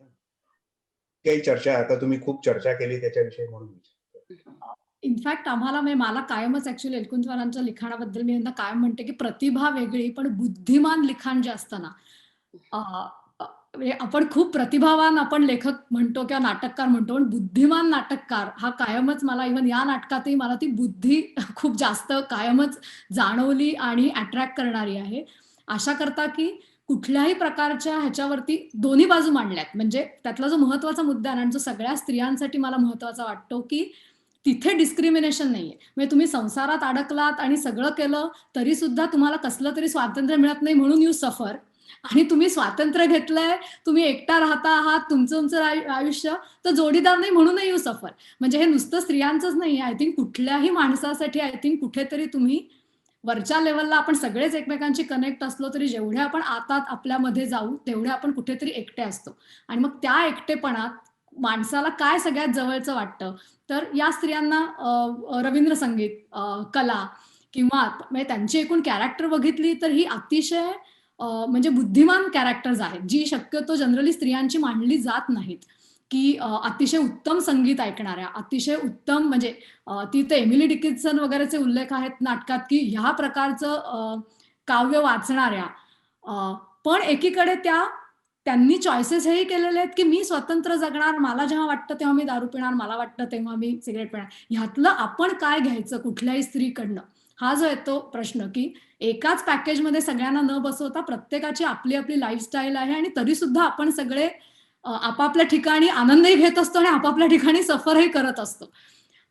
काही चर्चा आता तुम्ही खूप चर्चा केली त्याच्याविषयी म्हणून विचारतो. इनफॅक्ट मला कायमच ऍक्च्युअली एलकुंचवारांच्या लिखाणाबद्दल मी यांना कायम म्हणते की प्रतिभा वेगळी पण बुद्धिमान लिखाण जे असतं ना, म्हणजे आपण खूप प्रतिभावान आपण लेखक म्हणतो किंवा नाटककार म्हणतो, पण बुद्धिमान नाटककार हा कायमच मला इव्हन या नाटकातही मला ती बुद्धी खूप जास्त कायमच जाणवली आणि अट्रॅक्ट करणारी आहे. आशा करता की कुठल्याही प्रकारच्या ह्याच्यावरती दोन्ही बाजू मांडल्यात. म्हणजे त्यातला जो महत्वाचा मुद्दा आहे आणि जो सगळ्या स्त्रियांसाठी मला महत्वाचा वाटतो की तिथे डिस्क्रिमिनेशन नाहीये. म्हणजे तुम्ही संसारात अडकलात आणि सगळं केलं तरी सुद्धा तुम्हाला कसलं तरी स्वातंत्र्य मिळत नाही म्हणून यू सफर. आणि तुम्ही स्वातंत्र्य घेतलंय, तुम्ही एकटा राहता आहात, तुमचं आयुष्य, तर जोडीदार नाही म्हणूनही यू सफर. म्हणजे हे नुसतं स्त्रियांचंच नाही. आय थिंक कुठल्याही माणसासाठी आय थिंक कुठेतरी तुम्ही वरच्या लेवलला आपण सगळेच एकमेकांशी कनेक्ट असलो तरी जेवढे आपण आतात आपल्यामध्ये जाऊ तेवढे आपण कुठेतरी एकटे असतो. आणि मग त्या एकटेपणात माणसाला काय सगळ्यात जवळचं वाटतं, तर या स्त्रियांना रवींद्र संगीत, कला किंवा म्हणजे त्यांची एकूण कॅरेक्टर बघितली तर ही अतिशय म्हणजे बुद्धिमान कॅरेक्टर्स आहेत, जी शक्यतो जनरली स्त्रियांची मांडली जात नाहीत. की अतिशय उत्तम संगीत ऐकणाऱ्या, अतिशय उत्तम म्हणजे तिथे एमिली डिकिन्सन वगैरेचे उल्लेख आहेत नाटकात की ह्या प्रकारचं काव्य वाचणाऱ्या, पण एकीकडे त्यांनी चॉईसेस हेही केलेले आहेत की मी स्वतंत्र जगणार, मला जेव्हा वाटतं तेव्हा मी दारू पिणार, मला वाटतं तेव्हा मी सिगरेट पिणार. ह्यातलं आपण काय घ्यायचं कुठल्याही स्त्रीकडनं, हा जो येतो प्रश्न की एकाच पॅकेजमध्ये सगळ्यांना न बसवता प्रत्येकाची आपली आपली लाईफस्टाईल आहे आणि तरी सुद्धा आपण सगळे आपापल्या ठिकाणी आनंदही घेत असतो आणि आपापल्या ठिकाणी सफरही करत असतो.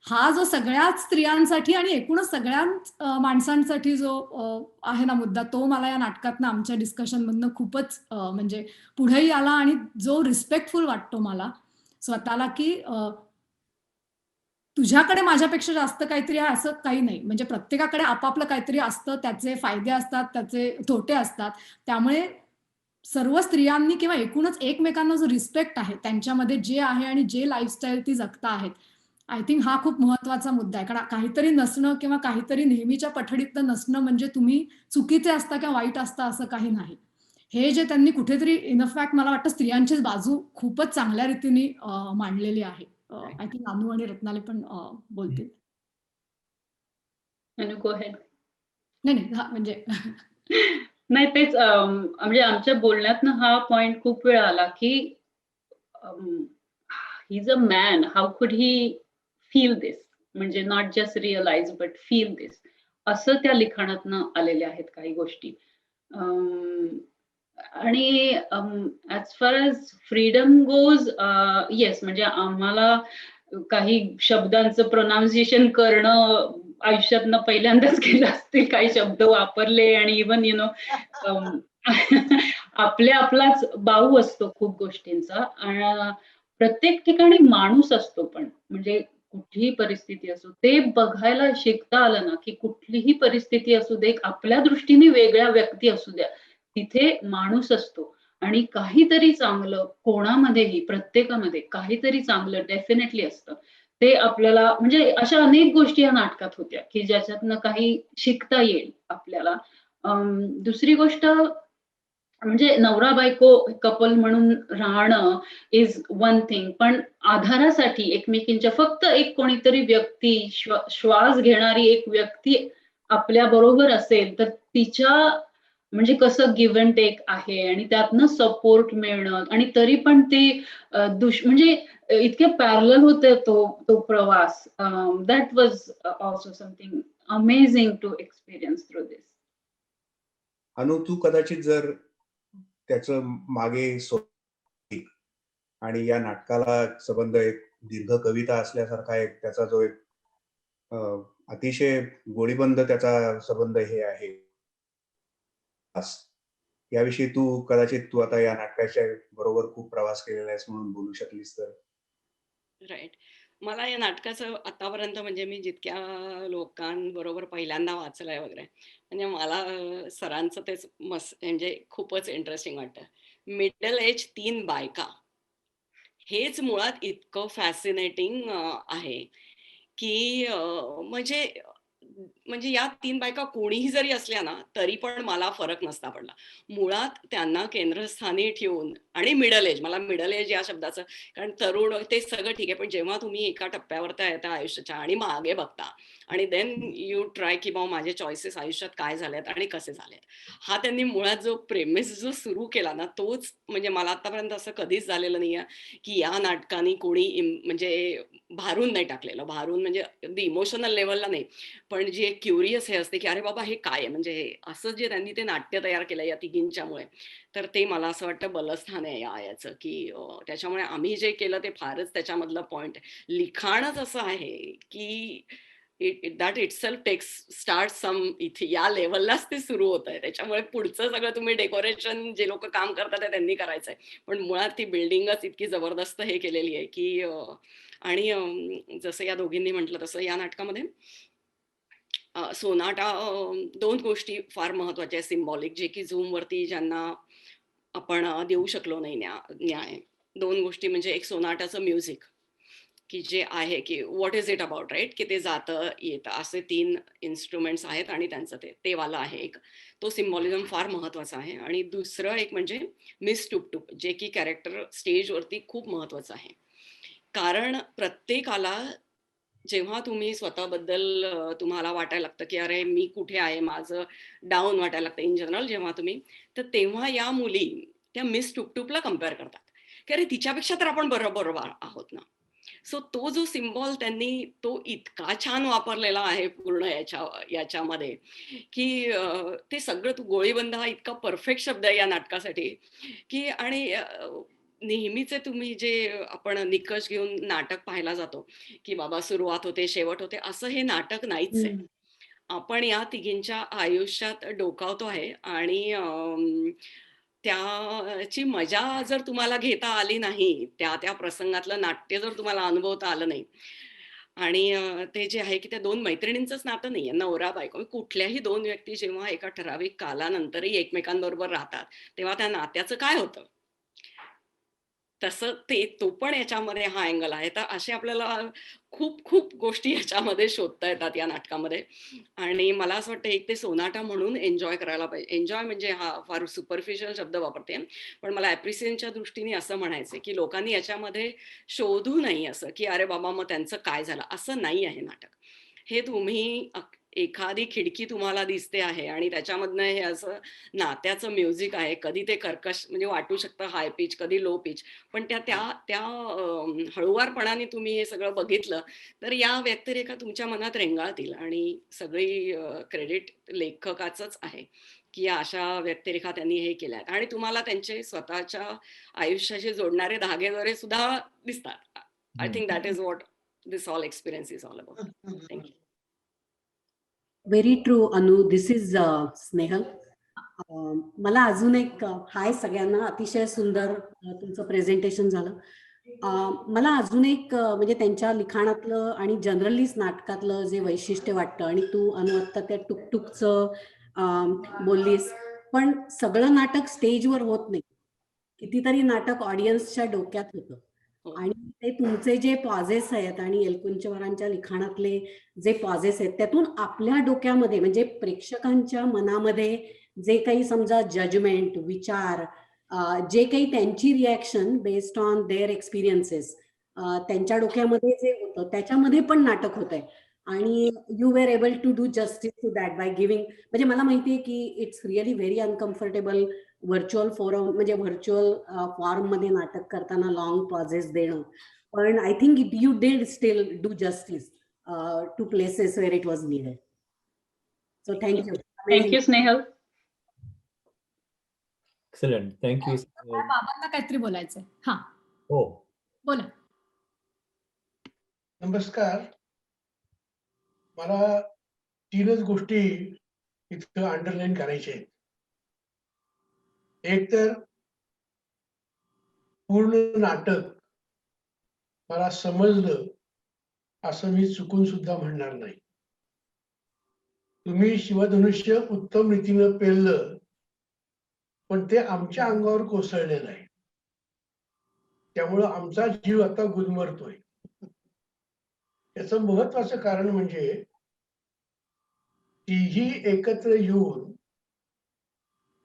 हा जो सगळ्याच स्त्रियांसाठी आणि एकूणच सगळ्याच माणसांसाठी जो आहे ना मुद्दा, तो मला या नाटकातनं आमच्या डिस्कशन मधनं खूपच म्हणजे पुढेही आला आणि जो रिस्पेक्टफुल वाटतो मला स्वतःला की तुझ्याकडे माझ्यापेक्षा जास्त काहीतरी आहे असं काही नाही. म्हणजे प्रत्येकाकडे आपापलं काहीतरी असतं, त्याचे फायदे असतात, त्याचे तोटे असतात. त्यामुळे सर्व स्त्रियांनी किंवा एकूणच एकमेकांना जो रिस्पेक्ट आहे त्यांच्यामध्ये जे आहे आणि जे लाईफस्टाईल ती जगता आहेत, आय थिंक हा खूप महत्वाचा मुद्दा आहे. कारण काहीतरी नसणं किंवा काहीतरी नेहमीच्या पठडीतलं नसणं म्हणजे तुम्ही चुकीचे असता किंवा वाईट असता असं काही नाही. हे जे त्यांनी कुठेतरी इनफॅक्ट मला वाटतं स्त्रियांचीच बाजू खूपच चांगल्या रीतीने मांडलेली आहे. आय थिंक अनु आणि रत्नाली पण बोलतील. गो हेड. नाही म्हणजे नाही तेच म्हणजे आमच्या बोलण्यातनं हा पॉइंट खूप वेळा आला की he is a man, how could he feel this, म्हणजे not just realise but feel this, असं त्या लिखाणातनं आलेल्या आहेत काही गोष्टी. आणि as far as freedom goes, yes, म्हणजे आम्हाला काही शब्दांचं प्रोनाउन्सिएशन करणं आयुष्यातनं पहिल्यांदाच केलं असतील, काही शब्द वापरले आणि इव्हन यु नो आपलाच बाऊ असतो खूप गोष्टींचा. आणि प्रत्येक ठिकाणी माणूस असतो, पण म्हणजे कुठलीही परिस्थिती असो ते बघायला शिकता आलं ना की कुठलीही परिस्थिती असू दे, आपल्या दृष्टीने वेगळ्या व्यक्ती असू द्या, तिथे माणूस असतो आणि काहीतरी चांगलं कोणामध्येही, प्रत्येकामध्ये काहीतरी चांगलं डेफिनेटली असतं. ते आपल्याला म्हणजे अशा अनेक गोष्टी या नाटकात होत्या की ज्याच्यातनं काही शिकता येईल आपल्याला. दुसरी गोष्ट म्हणजे नवरा बायको कपल म्हणून राहणं इज वन थिंग, पण आधारासाठी एकमेकींच्या फक्त एक कोणीतरी व्यक्ती, श्वास घेणारी एक व्यक्ती आपल्या बरोबर असेल तर तिच्या म्हणजे कसं गिव्ह अँड टेक आहे आणि त्यातनं सपोर्ट मिळणं आणि तरी पण ते म्हणजे इतके पॅरलल होते तो प्रवास. That was also something amazing to experience through this. Anu, तू कदाचित जर त्याचं मागे आणि या नाटकाला संबंध एक दीर्घ कविता असल्यासारखा एक त्याचा जो एक अतिशय गोळीबंद त्याचा संबंध हे आहे, याविषयी कदाचित तू आता या नाटकाच्या बरोबर खूप प्रवास केलेला आहेस म्हणून बोलू शकलीस तर. राईट. मला या नाटकाचं आतापर्यंत म्हणजे मी जितक्या लोकांबरोबर पहिल्यांदा वाचलंय वगैरे, म्हणजे मला सरांचं तेच म्हणजे खूपच इंटरेस्टिंग वाटतं. मिडल एज 3 बायका. हेच मुळात इतकं फॅसिनेटिंग आहे की म्हणजे म्हणजे या 3 बायका कोणीही जरी असल्या ना तरी पण मला फरक नसता पडला. मुळात त्यांना केंद्रस्थानी ठेवून आणि मिडल एज, मला मिडल एज या शब्दाचं, कारण तरुण ते सगळं ठीक आहे, पण जेव्हा तुम्ही एका टप्प्यावर येता आयुष्याच्या आणि मागे बघता आणि देन यू ट्राय की बाबा माझे चॉईसेस आयुष्यात काय झालेत आणि कसे झालेत, हा त्यांनी मुळात जो प्रेमिस जो सुरू केला ना तोच म्हणजे मला आतापर्यंत असं कधीच झालेलं नाहीये की या नाटकाने कोणी म्हणजे भारून नाही टाकलेलं. भारून म्हणजे अगदी इमोशनल लेवलला नाही, पण जे क्युरियस हे असते की अरे बाबा हे काय आहे, म्हणजे हे असं जे त्यांनी ते नाट्य तयार केलं या तिघींच्यामुळे, तर ते मला असं वाटतं बलस्थान आहे याचं की त्याच्यामुळे आम्ही जे केलं ते फारच त्याच्यामधलं पॉइंट. लिखाणच असं आहे की that itself takes start some इथे या लेवललाच ते सुरू होत आहे. त्याच्यामुळे पुढचं सगळं तुम्ही डेकोरेशन जे लोक काम करतात ते त्यांनी करायचंय, पण मुळात ती बिल्डिंगच इतकी जबरदस्त हे केलेली आहे की आणि जसं या दोघींनी म्हटलं तसं या नाटकामध्ये सोनाटा 2 गोष्टी फार महत्वाच्या आहेत सिम्बॉलिक, जे की झूम वरती ज्यांना आपण देऊ शकलो नाही न्याय. 2 गोष्टी म्हणजे एक सोनाटाचं म्युझिक की जे आहे की what is it about, right, की ते जातं येतं असे 3 इन्स्ट्रुमेंट्स आहेत आणि त्यांचं ते वाला आहे एक, तो सिम्बॉलिझम फार महत्वाचा आहे. आणि दुसरं एक म्हणजे मिस टुपटुप, जे की कॅरेक्टर स्टेजवरती खूप महत्वाचं आहे. कारण प्रत्येकाला जेव्हा तुम्ही स्वतःबद्दल तुम्हाला वाटायला लागतं की अरे मी कुठे आहे, माझं डाऊन वाटायला लागतं इन जनरल जेव्हा तुम्ही, तर तेव्हा या मुली त्या मिस टुपटुपला कम्पेअर करतात की अरे तिच्यापेक्षा तर आपण बरोबर आहोत ना. सो तो जो सिम्बॉल त्यांनी तो इतका छान वापरलेला आहे पूर्ण याच्यामध्ये की ते सगळं, तू गोळीबंद हा इतका परफेक्ट शब्द आहे या नाटकासाठी की आणि नेहमीचे तुम्ही जे आपण निकष घेऊन नाटक पाहायला जातो की बाबा सुरुवात होते शेवट होते, असं हे नाटक नाहीच आहे. आपण या तिघींच्या आयुष्यात डोकावतो आहे आणि त्याची मजा जर तुम्हाला घेता आली नाही, त्या प्रसंगातलं नाट्य जर तुम्हाला अनुभवता आलं नाही, आणि ते जे आहे की त्या 2 मैत्रिणींचंच नातं नाहीये, नवरा बायको. कुठल्याही 2 व्यक्ती जेव्हा एका ठराविक कालानंतरही एकमेकांबरोबर राहतात, तेव्हा त्या नात्याचं काय होतं? तसं तो पण याच्यामध्ये हा अँगल आहे. तर असे आपल्याला खूप खूप गोष्टी याच्यामध्ये शोधता येतात या नाटकामध्ये. आणि मला असं वाटतं एक ते सोनाटा म्हणून एन्जॉय करायला पाहिजे. एन्जॉय म्हणजे हा फार सुपरफिशियल शब्द वापरते, पण मला ॲप्रिसिएशनच्या दृष्टीने असं म्हणायचंय की लोकांनी याच्यामध्ये शोधू नये असं की अरे बाबा मग त्यांचं काय झालं, असं नाही आहे नाटक. हे तुम्ही एखादी खिडकी तुम्हाला दिसते आहे आणि त्याच्यामधनं हे असं नात्याचं म्युझिक आहे. कधी ते कर्कश म्हणजे वाटू शकतं हाय पिच, कधी लो पिच, पण त्या त्या त्या हळुवारपणाने तुम्ही हे सगळं बघितलं तर या व्यक्तिरेखा तुमच्या मनात रेंगाळतील आणि सगळी क्रेडिट लेखकाचंच आहे की या अशा व्यक्तिरेखा त्यांनी हे केल्या आहेत आणि तुम्हाला त्यांचे स्वतःच्या आयुष्याशी जोडणारे धागेदोरे सुद्धा दिसतात. I think that is what this all experience is all about. Thank you. Very true अनु, दिस इज स्नेहल. मला अजून एक हाय सगळ्यांना, अतिशय सुंदर तुमचं प्रेझेंटेशन झालं. मला अजून एक म्हणजे त्यांच्या लिखाणातलं आणि जनरलीच नाटकातलं जे वैशिष्ट्य वाटतं, आणि तू अनु आत्ता त्या टुकटुकचं बोललीस, पण सगळं नाटक स्टेजवर होत नाही, कितीतरी नाटक ऑडियन्सच्या डोक्यात होतं. आणि ते तुमचे जे पॉझेस आहेत आणि एलकुंचवारांच्या लिखाणातले जे पॉझेस आहेत त्यातून आपल्या डोक्यामध्ये म्हणजे प्रेक्षकांच्या मनामध्ये जे काही समजा जजमेंट, विचार, जे काही त्यांची reaction based on their experiences त्यांच्या डोक्यामध्ये जे होतं त्याच्यामध्ये पण नाटक होत आहे. आणि you were able to do justice to that by giving, म्हणजे मला माहिती आहे की it's really very uncomfortable virtual forum म्हणजे व्हर्च्युअल फॉर्म मध्ये नाटक करताना लॉंग पॉझेस देणं, पण I think you did still do justice to places where it was needed. So thank you. Thank you Snehal. Excellent, thank you. बाबांना काहीतरी बोलायचंय. हा हो, बोला. नमस्कार. मला 3च गोष्टी इथं अंडरलाईन करायच्या आहेत. एक तर पूर्ण नाटक मला समजलं असं मी चुकून सुद्धा म्हणणार नाही. तुम्ही शिवधनुष्य उत्तम रीतीनं पेललं, पण ते आमच्या अंगावर कोसळलेलं आहे. त्यामुळं आमचा जीव आता गुदमरतोय. याचं महत्वाचं कारण म्हणजे तिही एकत्र येऊन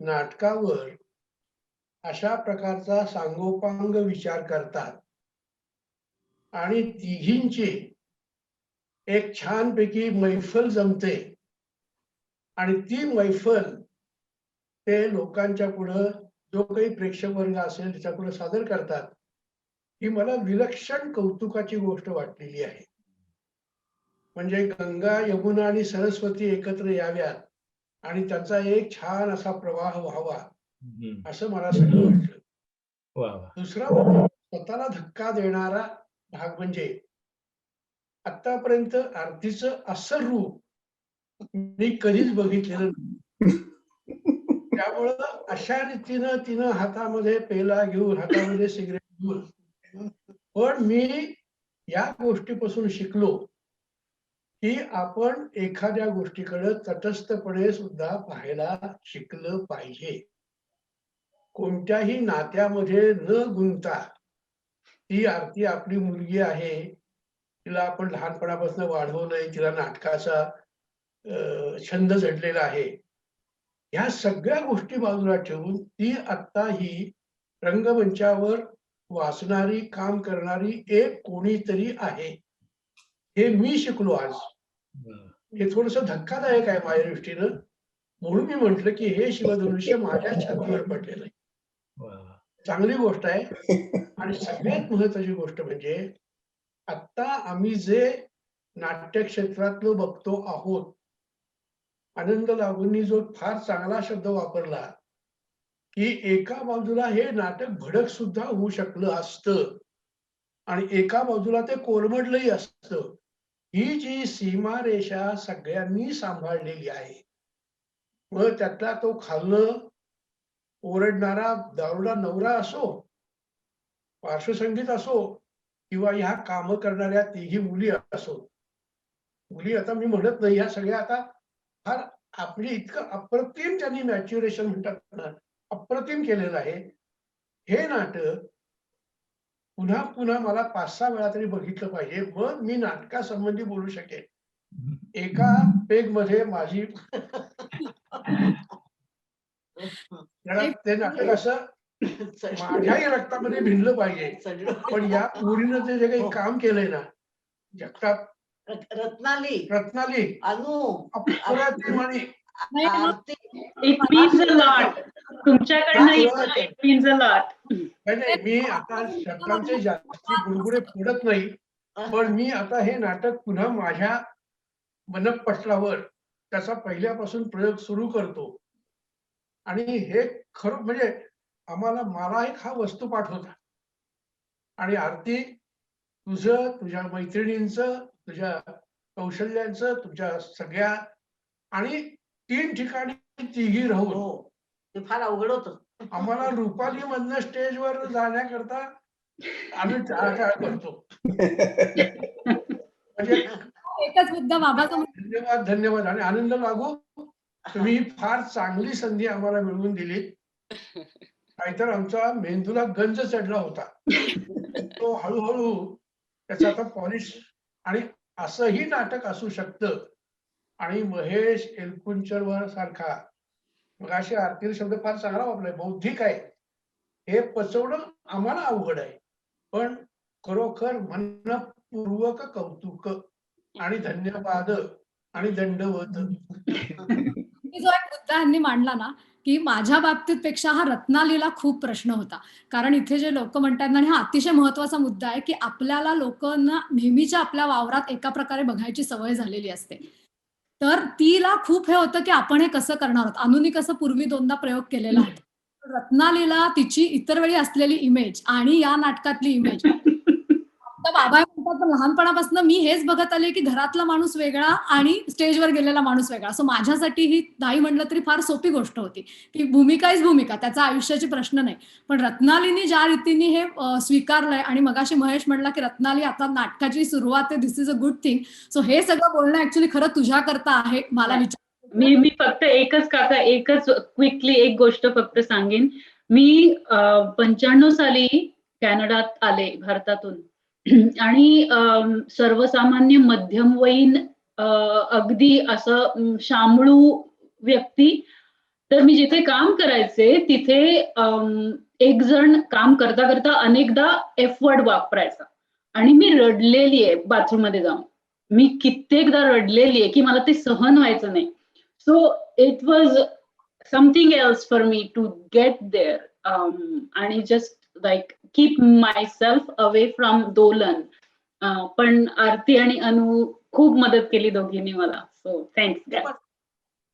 नाटकावर अशा प्रकारचा सांगोपांग विचार करतात आणि तिघींची एक छानपैकी मैफल जमते आणि ती मैफल ते लोकांच्या पुढं जो काही प्रेक्षक वर्ग असेल त्याच्या पुढे सादर करतात. ही मला विलक्षण कौतुकाची गोष्ट वाटलेली आहे. म्हणजे गंगा, यमुना आणि सरस्वती एकत्र याव्यात आणि त्याचा एक छान असा प्रवाह व्हावा असं मला सगळं वाटलं. वा वा. दुसरा म्हणजे स्वतःला धक्का देणारा भाग म्हणजे आतापर्यंत आरतीचं असं रूप मी कधीच बघितलेलं नाही. त्यामुळं अशा रीतीनं तिनं हातामध्ये पेला घेऊन, हातामध्ये सिगरेट घेऊन, पण मी या गोष्टीपासून शिकलो की आपण एखाद्या गोष्टीकडे तटस्थपणे सुद्धा पाहायला शिकलं पाहिजे. कोणत्याही नात्यामध्ये न गुंतता ती आरती आपली मुलगी आहे, तिला आपण लहानपणापासून वाढवलंय, तिला नाटकाचा छंद जडलेला आहे. ह्या सगळ्या गोष्टी बाजूला ठेवून ती आता ही रंगमंचावर वाचणारी, काम करणारी एक कोणीतरी आहे. हे मी शिकलो आज. हे थोडंसं धक्कादायक आहे माझ्या दृष्टीनं. म्हणून मी म्हटलं की हे शिवधनुष्य माझ्या छातीवर पडलेलं आहे. चांगली गोष्ट आहे. आणि सगळ्यात महत्वाची गोष्ट म्हणजे आता आम्ही जे नाट्य क्षेत्रातलं बघतो आहोत, आनंद लागूंनी जो फार चांगला शब्द वापरला की एका बाजूला हे नाटक भडक सुद्धा होऊ शकलं असतं आणि एका बाजूला ते कोलमडलंही असतं. ही जी सीमारेषा सगळ्यांनी सांभाळलेली आहे. मग त्यातला तो खालनं ओरडणारा दारुडा नवरा असो, पार्श्वसंगीत असो किंवा ह्या काम करणाऱ्या तिघी मुली असो. मुली आता मी म्हणत नाही, ह्या सगळ्या आता फार आपली इतकं अप्रतिम त्यांनी मॅच्युरेशन म्हणतात ना, अप्रतिम केलेलं आहे. हे नाटक पुन्हा पुन्हा मला 5-6 वेळा तरी बघितलं पाहिजे, मग मी नाटकासंबंधी बोलू शकेन. एका पेग मध्ये माझी ते नाटक असं माझ्याही रक्तामध्ये भिनलं पाहिजे. पण या पोरीनं ते जे काही काम केलंय ना, जगताप, रत्नाली, अप्रतिम आणि इट मीन्स अ लॉट. तुमच्याकडनं इट मीन्स अ लॉट. नाही, मी आता शब्दांचे जास्ती बुडबुडे फोडत नाही, पण मी आता हे नाटक पुन्हा माझ्या मनपटलावर त्याचा पहिल्यापासून प्रयोग सुरू करतो. आणि हे खरं म्हणजे मला एक हा वस्तुपाठ होता. आणि आरती, तुझं, तुझ्या मैत्रिणींचं, तुझ्या कौशल्यांचं, तुझ्या सगळ्या आणि 3 ठिकाणी तिघी राहून ते फार अवघड होतं. आम्हाला रुपाली मधनं स्टेजवर जाण्याकरता आम्ही टाळाटाळ करतो. म्हणजे एकच मुद्दा बाबाचा धन्यवाद, धन्यवाद. आणि आनंद लागू, तुम्ही ही फार चांगली संधी आम्हाला मिळवून दिली. नाहीतर आमचा मेंदूला गंज चढला होता. तो हळूहळू त्याचा आता पॉलिश. आणि असंही नाटक असू शकतं. आणि महेश एलकुंचरवर सारखा, मग अशी आरती शब्द फार चांगला वापरलाय, बौद्धिक आहे. हे पचवणं आम्हाला अवघड आहे. पण खरोखर मनपूर्वक कौतुक आणि धन्यवाद आणि दंडवत. जो एक मुद्दा यांनी मांडला ना, की माझ्या बाबतीत पेक्षा हा रत्नालीला खूप प्रश्न होता. कारण इथे जे लोक म्हणतात ना, आणि हा अतिशय महत्वाचा मुद्दा आहे की आपल्याला लोकांना नेहमीच्या आपल्या वावरात एका प्रकारे बघायची सवय झालेली असते. तर तिला खूप हे होतं की आपण हे कसं करणार आहोत. अनुनी कसं पूर्वी 2दा प्रयोग केलेला होता. रत्नालीला तिची इतर वेळी असलेली इमेज आणि या नाटकातली इमेज, आता बाबा म्हणतात पण लहानपणापासून मी हेच बघत आले की घरातला माणूस वेगळा आणि स्टेजवर गेलेला माणूस वेगळा. सो माझ्यासाठी ही नाही म्हणलं तरी फार सोपी गोष्ट होती की भूमिका इज भूमिका, त्याचा आयुष्याचे प्रश्न नाही. पण रत्नालीने ज्या रीतीने हे स्वीकारलंय, आणि मगाशी महेश म्हणला की रत्नाली आता नाटकाची सुरुवात आहे, this is a good thing. So हे सगळं बोलणं ऍक्च्युली खरं तुझ्या करता आहे. मला विचार मी फक्त एकच काका एकच क्विकली एक गोष्ट फक्त सांगेन. मी 95 साली कॅनडात आले भारतातून आणि सर्वसामान्य मध्यमवयीन अगदी असं शामळू व्यक्ती. तर मी जिथे काम करायचे तिथे एक जण काम करता करता अनेकदा एफ वर्ड वापरायचा आणि मी रडलेली आहे बाथरूम मध्ये जाऊन. मी कित्येकदा रडलेली आहे की मला ते सहन व्हायचं नाही. So it was something else for me to get there आणि just like keep myself away from Dolan. पण आरती आणि अनु खूप मदत केली दोघींनी मला. So thanks.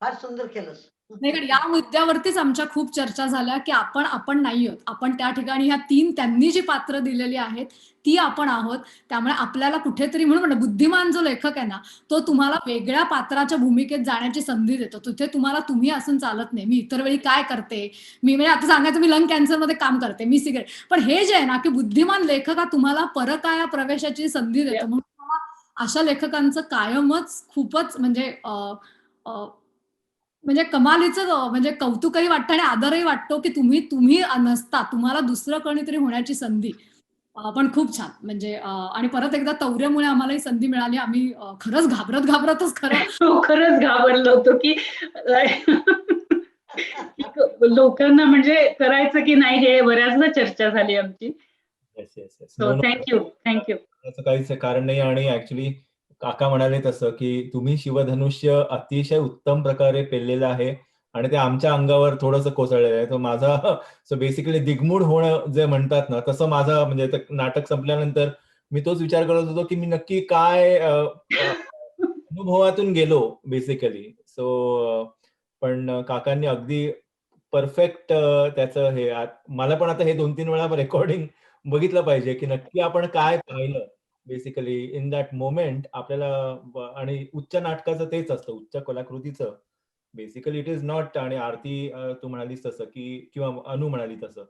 फार सुंदर केलंस. नाही, कारण या मुद्द्यावरतीच आमच्या खूप चर्चा झाल्या की आपण नाही आहोत. आपण त्या ठिकाणी ह्या 3 त्यांनी जी पात्र दिलेली आहेत ती आपण आहोत. त्यामुळे आपल्याला कुठेतरी म्हणून बुद्धिमान जो लेखक आहे ना तो तुम्हाला वेगळ्या पात्राच्या भूमिकेत जाण्याची संधी देतो. तिथे तुम्हाला तुम्ही असून चालत नाही. मी इतर वेळी काय करते, मी म्हणजे आता सांगायचं मी लंग कॅन्सरमध्ये काम करते, मी सिगरेट. पण हे जे आहे ना की बुद्धिमान लेखक हा तुम्हाला परकाया प्रवेशाची संधी देतो. म्हणून मला अशा लेखकांचं कायमच खूपच म्हणजे कमालीचं म्हणजे कौतुकही वाटतं आणि आदरही वाटतो की तुम्ही नसता, तुम्हाला दुसरं कोणीतरी होण्याची संधी. पण खूप छान म्हणजे आणि परत एकदा तौर्यामुळे आम्हाला ही संधी मिळाली. आम्ही खरंच घाबरतच खरंच घाबरलो होतो की लोकांना म्हणजे करायचं की नाही हे बऱ्याचदा चर्चा झाली आमची. So thank you. असं काहीच कारण नाही. आणि ऍक्च्युली काका म्हणाले तसं की तुम्ही शिवधनुष्य अतिशय उत्तम प्रकारे पेललेलं आहे आणि ते आमच्या अंगावर थोडंसं कोसळलेलं आहे. तो माझा सो बेसिकली दिग्मूढ होणं जे म्हणतात ना तसं माझं म्हणजे नाटक संपल्यानंतर मी तोच विचार करत होतो की मी नक्की काय अनुभवातून गेलो बेसिकली. सो पण काकांनी अगदी परफेक्ट त्याचं हे मला पण आता हे 2-3 वेळा रेकॉर्डिंग बघितलं पाहिजे की नक्की आपण काय पाहिलं बेसिकली इन दॅट मोमेंट आपल्याला. आणि उच्च नाटकाचं तेच असतं, उच्च कलाकृतीचं बेसिकली इट इज नॉट. आणि आरती तू म्हणालीस तसं की किंवा अनु म्हणाली तसं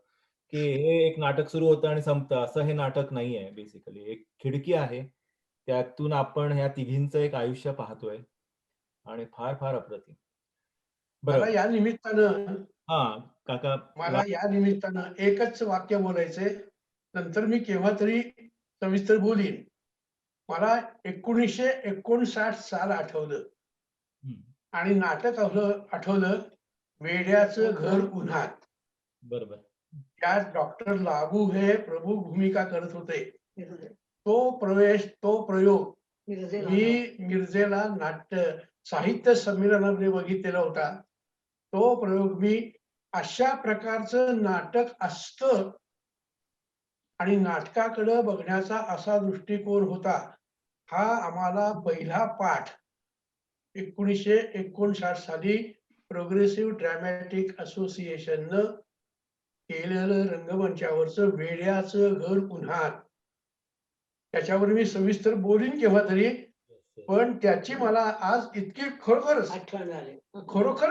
की हे एक नाटक सुरू होतं आणि संपतं असं हे नाटक नाही आहे. बेसिकली एक खिडकी आहे, त्यातून आपण ह्या तिघींचं एक आयुष्य पाहतोय आणि फार फार अप्रतिम. मला बरं या निमित्तानं काका मला या निमित्तानं एकच वाक्य बोलायचंय, नंतर मी केव्हा तरी सविस्तर बोलीन. मला 1959 साल आठवलं आणि नाटक आठवलं वेड्याचं घर उन्हात. बरोबर. त्यात डॉक्टर लागू हे प्रमुख भूमिका करत होते. तो प्रयोग मी मिरजेला नाट्य साहित्य संमेलनामध्ये बघितलेला होता. तो प्रयोग मी अशा प्रकारचं नाटक असतं आणि नाटकाकडे बघण्याचा असा दृष्टिकोन होता हा आम्हाला पहिला पाठ 1959 साली प्रोग्रेसिव्ह ड्रॅमॅटिक असोसिएशननं केलेलं रंगमंचावरचं वेड्याचं घर उन्हात. त्याच्यावर मी सविस्तर बोलीन केव्हा तरी. पण त्याची मला आज इतकी खरोखरच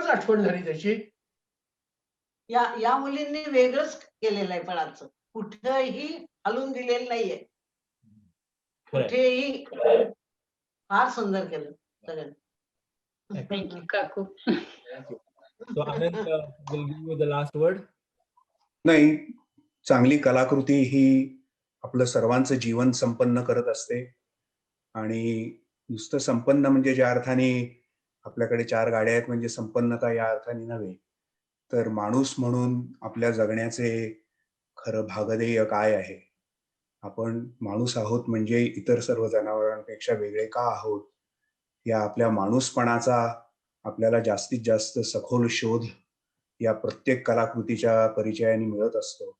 आठवण झाली त्याची. या मुलींनी वेगळंच केलेलं आहे. पण आजचं कुठेही हलून दिलेलं नाहीये. कुठेही फार सुंदर केलं सगळं. थँक्यू काकू. So Anand will give you the last word. नाही, चांगली कलाकृती ही आपलं सर्वांचं जीवन संपन्न करत असते. आणि नुसतं संपन्न म्हणजे ज्या अर्थाने आपल्याकडे 4 गाड्या आहेत म्हणजे संपन्नता या अर्थाने नव्हे, तर माणूस म्हणून आपल्या जगण्याचे खरं भागधेय काय आहे, आपण माणूस आहोत म्हणजे इतर सर्व जनावरांपेक्षा वेगळे का आहोत, या आपल्या माणूसपणाचा आपल्याला जास्तीत जास्त सखोल शोध या प्रत्येक कलाकृतीच्या परिचयाने मिळत असतो.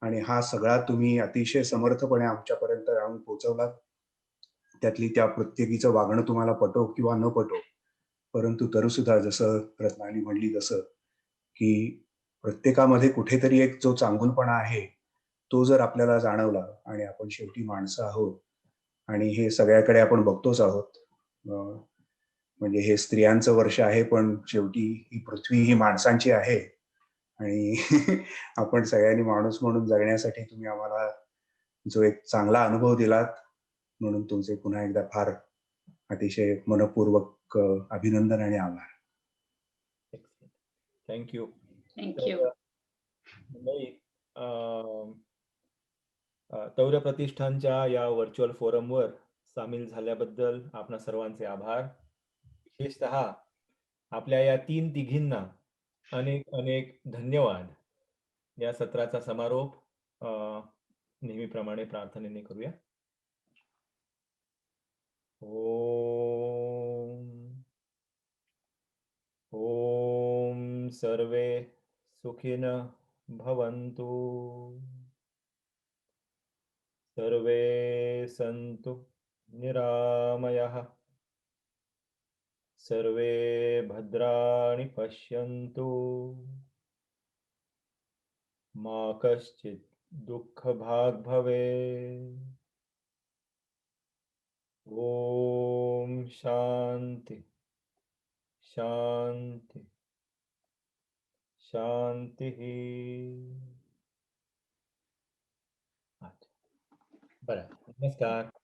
आणि हा सगळा तुम्ही अतिशय समर्थपणे आमच्यापर्यंत आणून पोहोचवलात. त्यातली त्या प्रत्येकीचं वागणं तुम्हाला पटो किंवा न पटो, परंतु तरीसुद्धा जसं रत्नाली म्हणली तसं की प्रत्येकामध्ये कुठेतरी एक जो चांगुलपणा आहे तो जर आपल्याला जाणवला, आणि आपण शेवटी माणसं आहोत आणि हे सगळ्याकडे आपण बघतोच आहोत. म्हणजे हे स्त्रियांचं वर्ष आहे पण शेवटी ही पृथ्वी ही माणसांची आहे. आणि आपण सगळ्यांनी माणूस म्हणून जगण्यासाठी तुम्ही आम्हाला जो एक चांगला अनुभव दिलात म्हणून तुमचे पुन्हा एकदा फार अतिशय मनपूर्वक अभिनंदन आणि आभार. थँक्यू. थँक्यू. तौर्य प्रतिष्ठानच्या या व्हर्च्युअल फोरमवर सामील झाल्याबद्दल आपणा सर्वांचे आभार. विशेषतः आपल्या या तिघींना अनेक अनेक धन्यवाद. या सत्राचा समारोप नेहमीप्रमाणे प्रार्थनेने करूया. ओम सर्वे सुखिनः भवन्तु. सर्वे सन्तु निरामयाः. सर्वे भद्राणि पश्यन्तु. मा कश्चित् दुःखभाग् भवेत्. ओम शांति शांति शांति. बरं, नमस्कार.